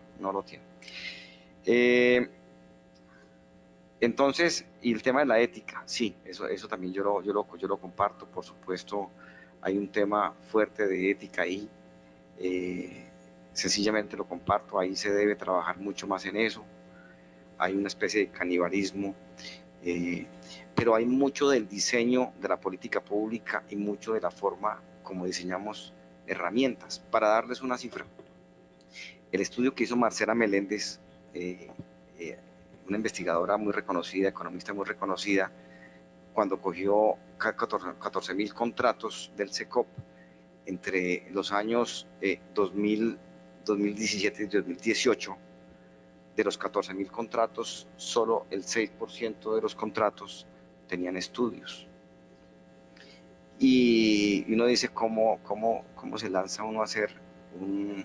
Entonces, y el tema de la ética, sí, eso también yo lo comparto, por supuesto, hay un tema fuerte de ética ahí, sencillamente lo comparto, ahí se debe trabajar mucho más en eso, hay una especie de canibalismo, pero hay mucho del diseño de la política pública y mucho de la forma como diseñamos herramientas. Para darles una cifra, el estudio que hizo Marcela Meléndez, una investigadora muy reconocida, economista muy reconocida, cuando cogió 14.000 contratos del SECOP entre los años 2017 y 2018, de los 14.000 contratos, solo el 6% de los contratos tenían estudios. Y uno dice, ¿cómo se lanza uno a hacer un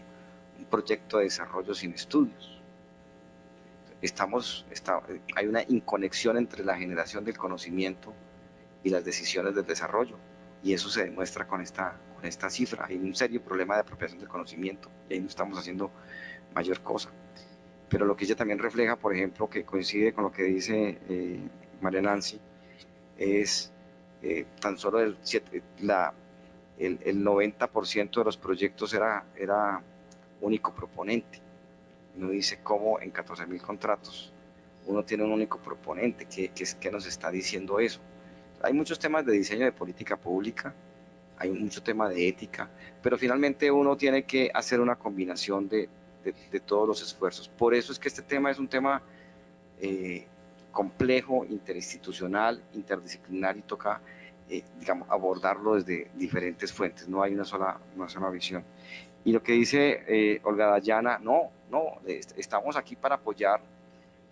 proyecto de desarrollo sin estudios? Hay una inconexión entre la generación del conocimiento y las decisiones del desarrollo, y eso se demuestra con esta cifra. Hay un serio problema de apropiación del conocimiento y ahí no estamos haciendo mayor cosa. Pero lo que ella también refleja, por ejemplo, que coincide con lo que dice María Nancy, es tan solo el 90% de los proyectos era único proponente. Uno dice, ¿cómo en 14.000 contratos uno tiene un único proponente? ¿Qué nos está diciendo eso? Hay muchos temas de diseño de política pública, hay mucho tema de ética, pero finalmente uno tiene que hacer una combinación de todos los esfuerzos. Por eso es que este tema es un tema complejo, interinstitucional, interdisciplinar, y toca abordarlo desde diferentes fuentes, no hay una sola visión. Y lo que dice Olga Dayana, estamos aquí para apoyar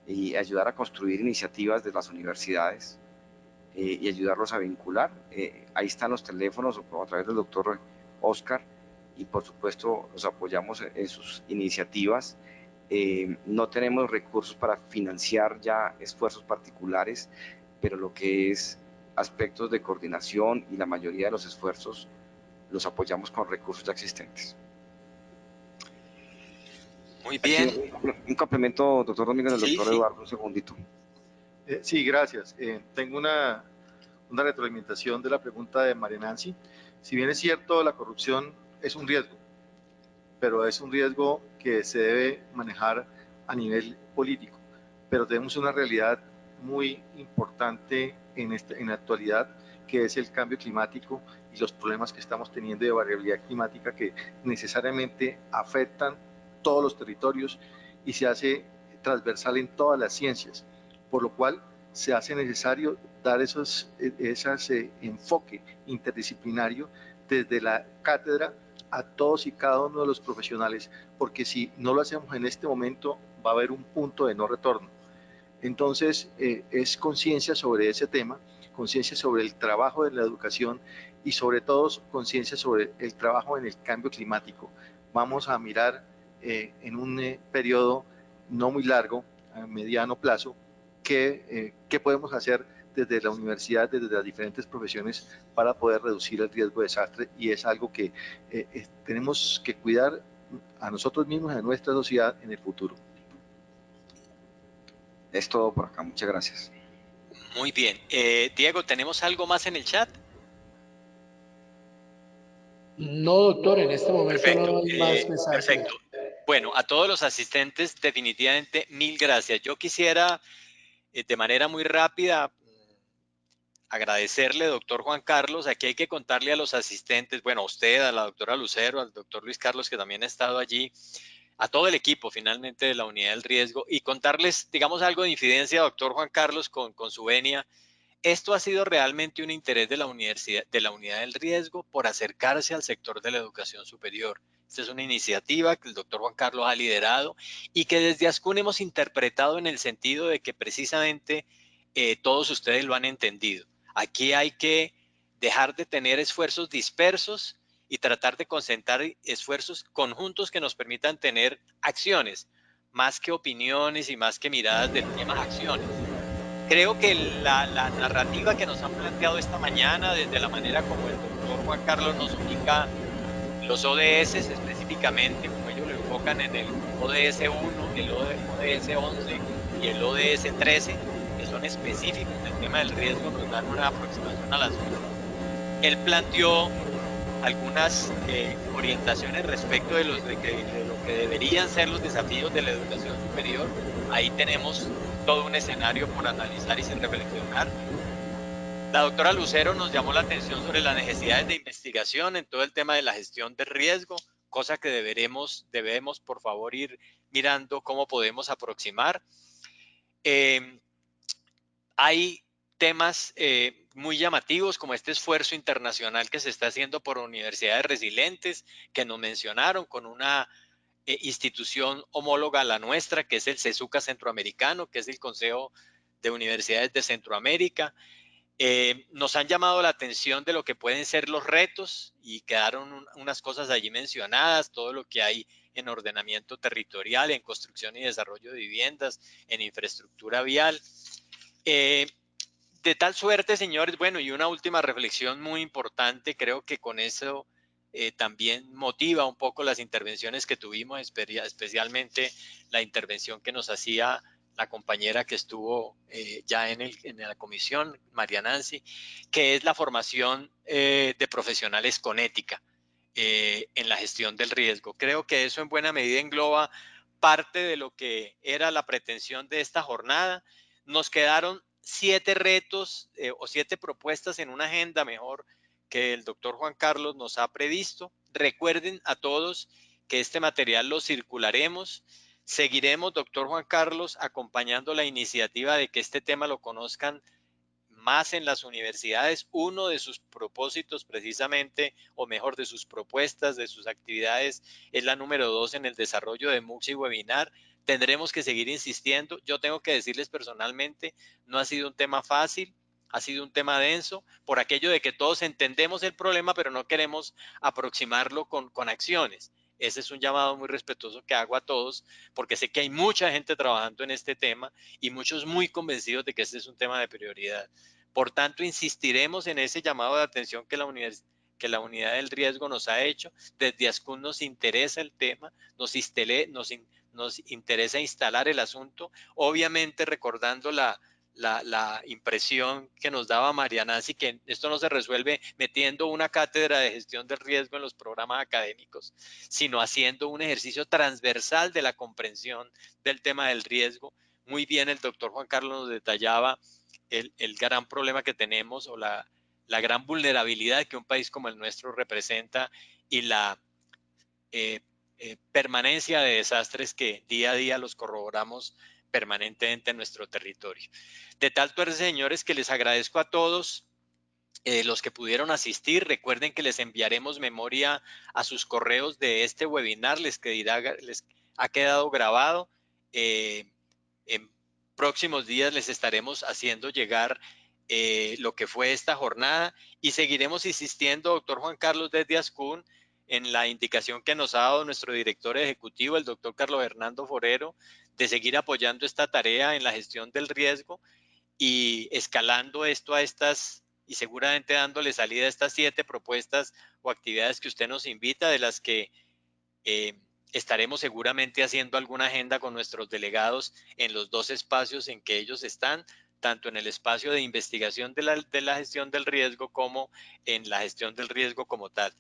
y ayudar a construir iniciativas de las universidades y ayudarlos a vincular. Ahí están los teléfonos o a través del doctor Oscar, y por supuesto los apoyamos en sus iniciativas. No tenemos recursos para financiar ya esfuerzos particulares, pero lo que es aspectos de coordinación y la mayoría de los esfuerzos los apoyamos con recursos ya existentes. Muy bien. Un complemento, doctor Domínguez, del doctor Eduardo, un segundito. Sí, gracias. Tengo una retroalimentación de la pregunta de María Nancy. Si bien es cierto, la corrupción es un riesgo, pero es un riesgo que se debe manejar a nivel político. Pero tenemos una realidad muy importante en la actualidad, que es el cambio climático y los problemas que estamos teniendo de variabilidad climática que necesariamente afectan todos los territorios y se hace transversal en todas las ciencias, por lo cual se hace necesario dar esos enfoque interdisciplinario desde la cátedra a todos y cada uno de los profesionales, porque si no lo hacemos en este momento va a haber un punto de no retorno. Entonces, es conciencia sobre ese tema, conciencia sobre el trabajo de la educación y sobre todo conciencia sobre el trabajo en el cambio climático. Vamos a mirar en un periodo no muy largo, a mediano plazo, qué podemos hacer desde la universidad, desde las diferentes profesiones para poder reducir el riesgo de desastre, y es algo que tenemos que cuidar a nosotros mismos y a nuestra sociedad en el futuro. Es todo por acá, muchas gracias. Muy bien. Diego, ¿tenemos algo más en el chat? No, doctor, en este momento Perfecto, no hay más mensajes. perfecto. Bueno, a todos los asistentes, definitivamente, mil gracias. Yo quisiera, de manera muy rápida, agradecerle, doctor Juan Carlos. Aquí hay que contarle a los asistentes, bueno, a usted, a la doctora Lucero, al doctor Luis Carlos, que también ha estado allí, a todo el equipo finalmente de la unidad del riesgo, y contarles, digamos, algo de infidencia, doctor Juan Carlos, con su venia. Esto ha sido realmente un interés de la universidad, de la unidad del riesgo, por acercarse al sector de la educación superior. Esta es una iniciativa que el doctor Juan Carlos ha liderado y que desde ASCUN hemos interpretado en el sentido de que precisamente todos ustedes lo han entendido. Aquí hay que dejar de tener esfuerzos dispersos y tratar de concentrar esfuerzos conjuntos que nos permitan tener acciones, más que opiniones y más que miradas del tema, acciones. Creo que la narrativa que nos han planteado esta mañana, desde la manera como el doctor Juan Carlos nos ubica los ODS específicamente, como ellos lo enfocan en el ODS 1, el ODS 11 y el ODS 13, que son específicos del tema del riesgo, nos dan una aproximación al asunto. Él planteó algunas orientaciones respecto de lo que deberían ser los desafíos de la educación superior. Ahí tenemos todo un escenario por analizar y sin reflexionar. La doctora Lucero nos llamó la atención sobre las necesidades de investigación en todo el tema de la gestión del riesgo, cosa que debemos por favor ir mirando cómo podemos aproximar. Hay temas muy llamativos como este esfuerzo internacional que se está haciendo por universidades resilientes, que nos mencionaron, con una institución homóloga a la nuestra, que es el CESUCA Centroamericano, que es el Consejo de Universidades de Centroamérica. Nos han llamado la atención de lo que pueden ser los retos y quedaron unas cosas allí mencionadas, todo lo que hay en ordenamiento territorial, en construcción y desarrollo de viviendas, en infraestructura vial. De tal suerte, señores, bueno, y una última reflexión muy importante, creo que con eso también motiva un poco las intervenciones que tuvimos, especialmente la intervención que nos hacía la compañera que estuvo ya en la comisión, María Nancy, que es la formación de profesionales con ética en la gestión del riesgo. Creo que eso en buena medida engloba parte de lo que era la pretensión de esta jornada. Nos quedaron 7 retos o 7 propuestas en una agenda mejor que el doctor Juan Carlos nos ha previsto. Recuerden a todos que este material lo circularemos. Seguiremos, doctor Juan Carlos, acompañando la iniciativa de que este tema lo conozcan más en las universidades. Uno de sus propósitos precisamente, o mejor, de sus propuestas, de sus actividades, es la número 2 en el desarrollo de MOOCs y webinar. Tendremos que seguir insistiendo. Yo tengo que decirles personalmente, no ha sido un tema fácil, ha sido un tema denso, por aquello de que todos entendemos el problema, pero no queremos aproximarlo con acciones. Ese es un llamado muy respetuoso que hago a todos, porque sé que hay mucha gente trabajando en este tema y muchos muy convencidos de que este es un tema de prioridad. Por tanto, insistiremos en ese llamado de atención que la unidad del riesgo nos ha hecho. Desde ASCUN nos interesa el tema, nos interesa instalar el asunto, obviamente recordando la impresión que nos daba María Nancy, que esto no se resuelve metiendo una cátedra de gestión del riesgo en los programas académicos, sino haciendo un ejercicio transversal de la comprensión del tema del riesgo. Muy bien, el doctor Juan Carlos nos detallaba el gran problema que tenemos, o la gran vulnerabilidad que un país como el nuestro representa, y la permanencia de desastres que día a día los corroboramos permanentemente en nuestro territorio. De tal suerte, señores, que les agradezco a todos los que pudieron asistir. Recuerden que les enviaremos memoria a sus correos de este webinar, les ha quedado grabado. En próximos días les estaremos haciendo llegar lo que fue esta jornada y seguiremos insistiendo, doctor Juan Carlos, desde Ascún, en la indicación que nos ha dado nuestro director ejecutivo, el doctor Carlos Hernando Forero, de seguir apoyando esta tarea en la gestión del riesgo y escalando esto a estas, y seguramente dándole salida a estas 7 propuestas o actividades que usted nos invita, de las que estaremos seguramente haciendo alguna agenda con nuestros delegados en los 2 espacios en que ellos están, tanto en el espacio de investigación de la gestión del riesgo como en la gestión del riesgo como tal.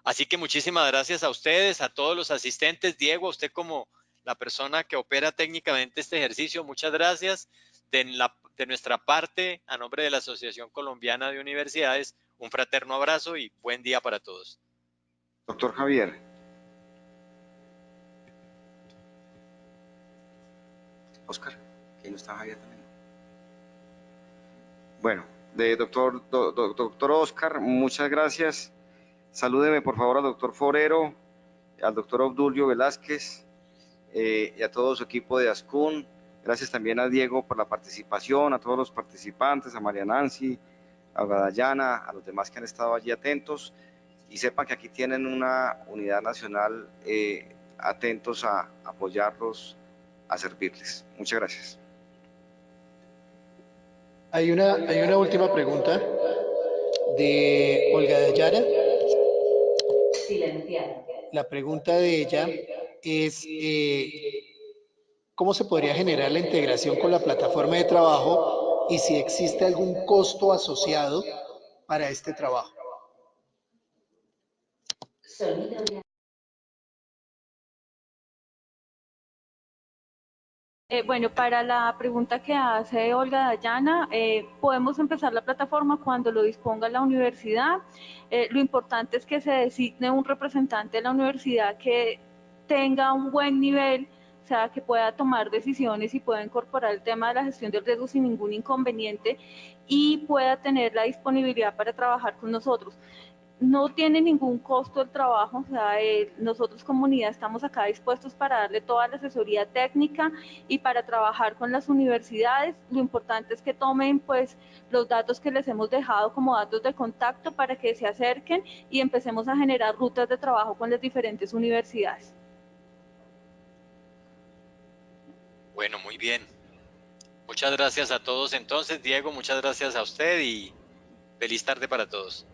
Así que muchísimas gracias a ustedes, a todos los asistentes. Diego, a usted como la persona que opera técnicamente este ejercicio, muchas gracias. De nuestra parte, a nombre de la Asociación Colombiana de Universidades, un fraterno abrazo y buen día para todos. Doctor Javier. Oscar, que no está Javier también. Bueno, doctor Oscar, muchas gracias. Salúdeme por favor al doctor Forero, al doctor Obdulio Velázquez y a todo su equipo de Ascún. Gracias también a Diego por la participación, a todos los participantes, a María Nancy, a Dayana, a los demás que han estado allí atentos. Y sepan que aquí tienen una unidad nacional atentos a apoyarlos, a servirles. Muchas gracias. Hay una última pregunta de Olga Dayara. Silenciar. La pregunta de ella es ¿cómo se podría generar la integración con la plataforma de trabajo y si existe algún costo asociado para este trabajo? Sonido de... Bueno, para la pregunta que hace Olga Dayana, podemos empezar la plataforma cuando lo disponga la universidad. Lo importante es que se designe un representante de la universidad que tenga un buen nivel, o sea, que pueda tomar decisiones y pueda incorporar el tema de la gestión del riesgo sin ningún inconveniente y pueda tener la disponibilidad para trabajar con nosotros. No tiene ningún costo el trabajo, o sea, nosotros como unidad estamos acá dispuestos para darle toda la asesoría técnica y para trabajar con las universidades. Lo importante es que tomen pues los datos que les hemos dejado como datos de contacto para que se acerquen y empecemos a generar rutas de trabajo con las diferentes universidades. Bueno, muy bien. Muchas gracias a todos entonces, Diego, muchas gracias a usted y feliz tarde para todos.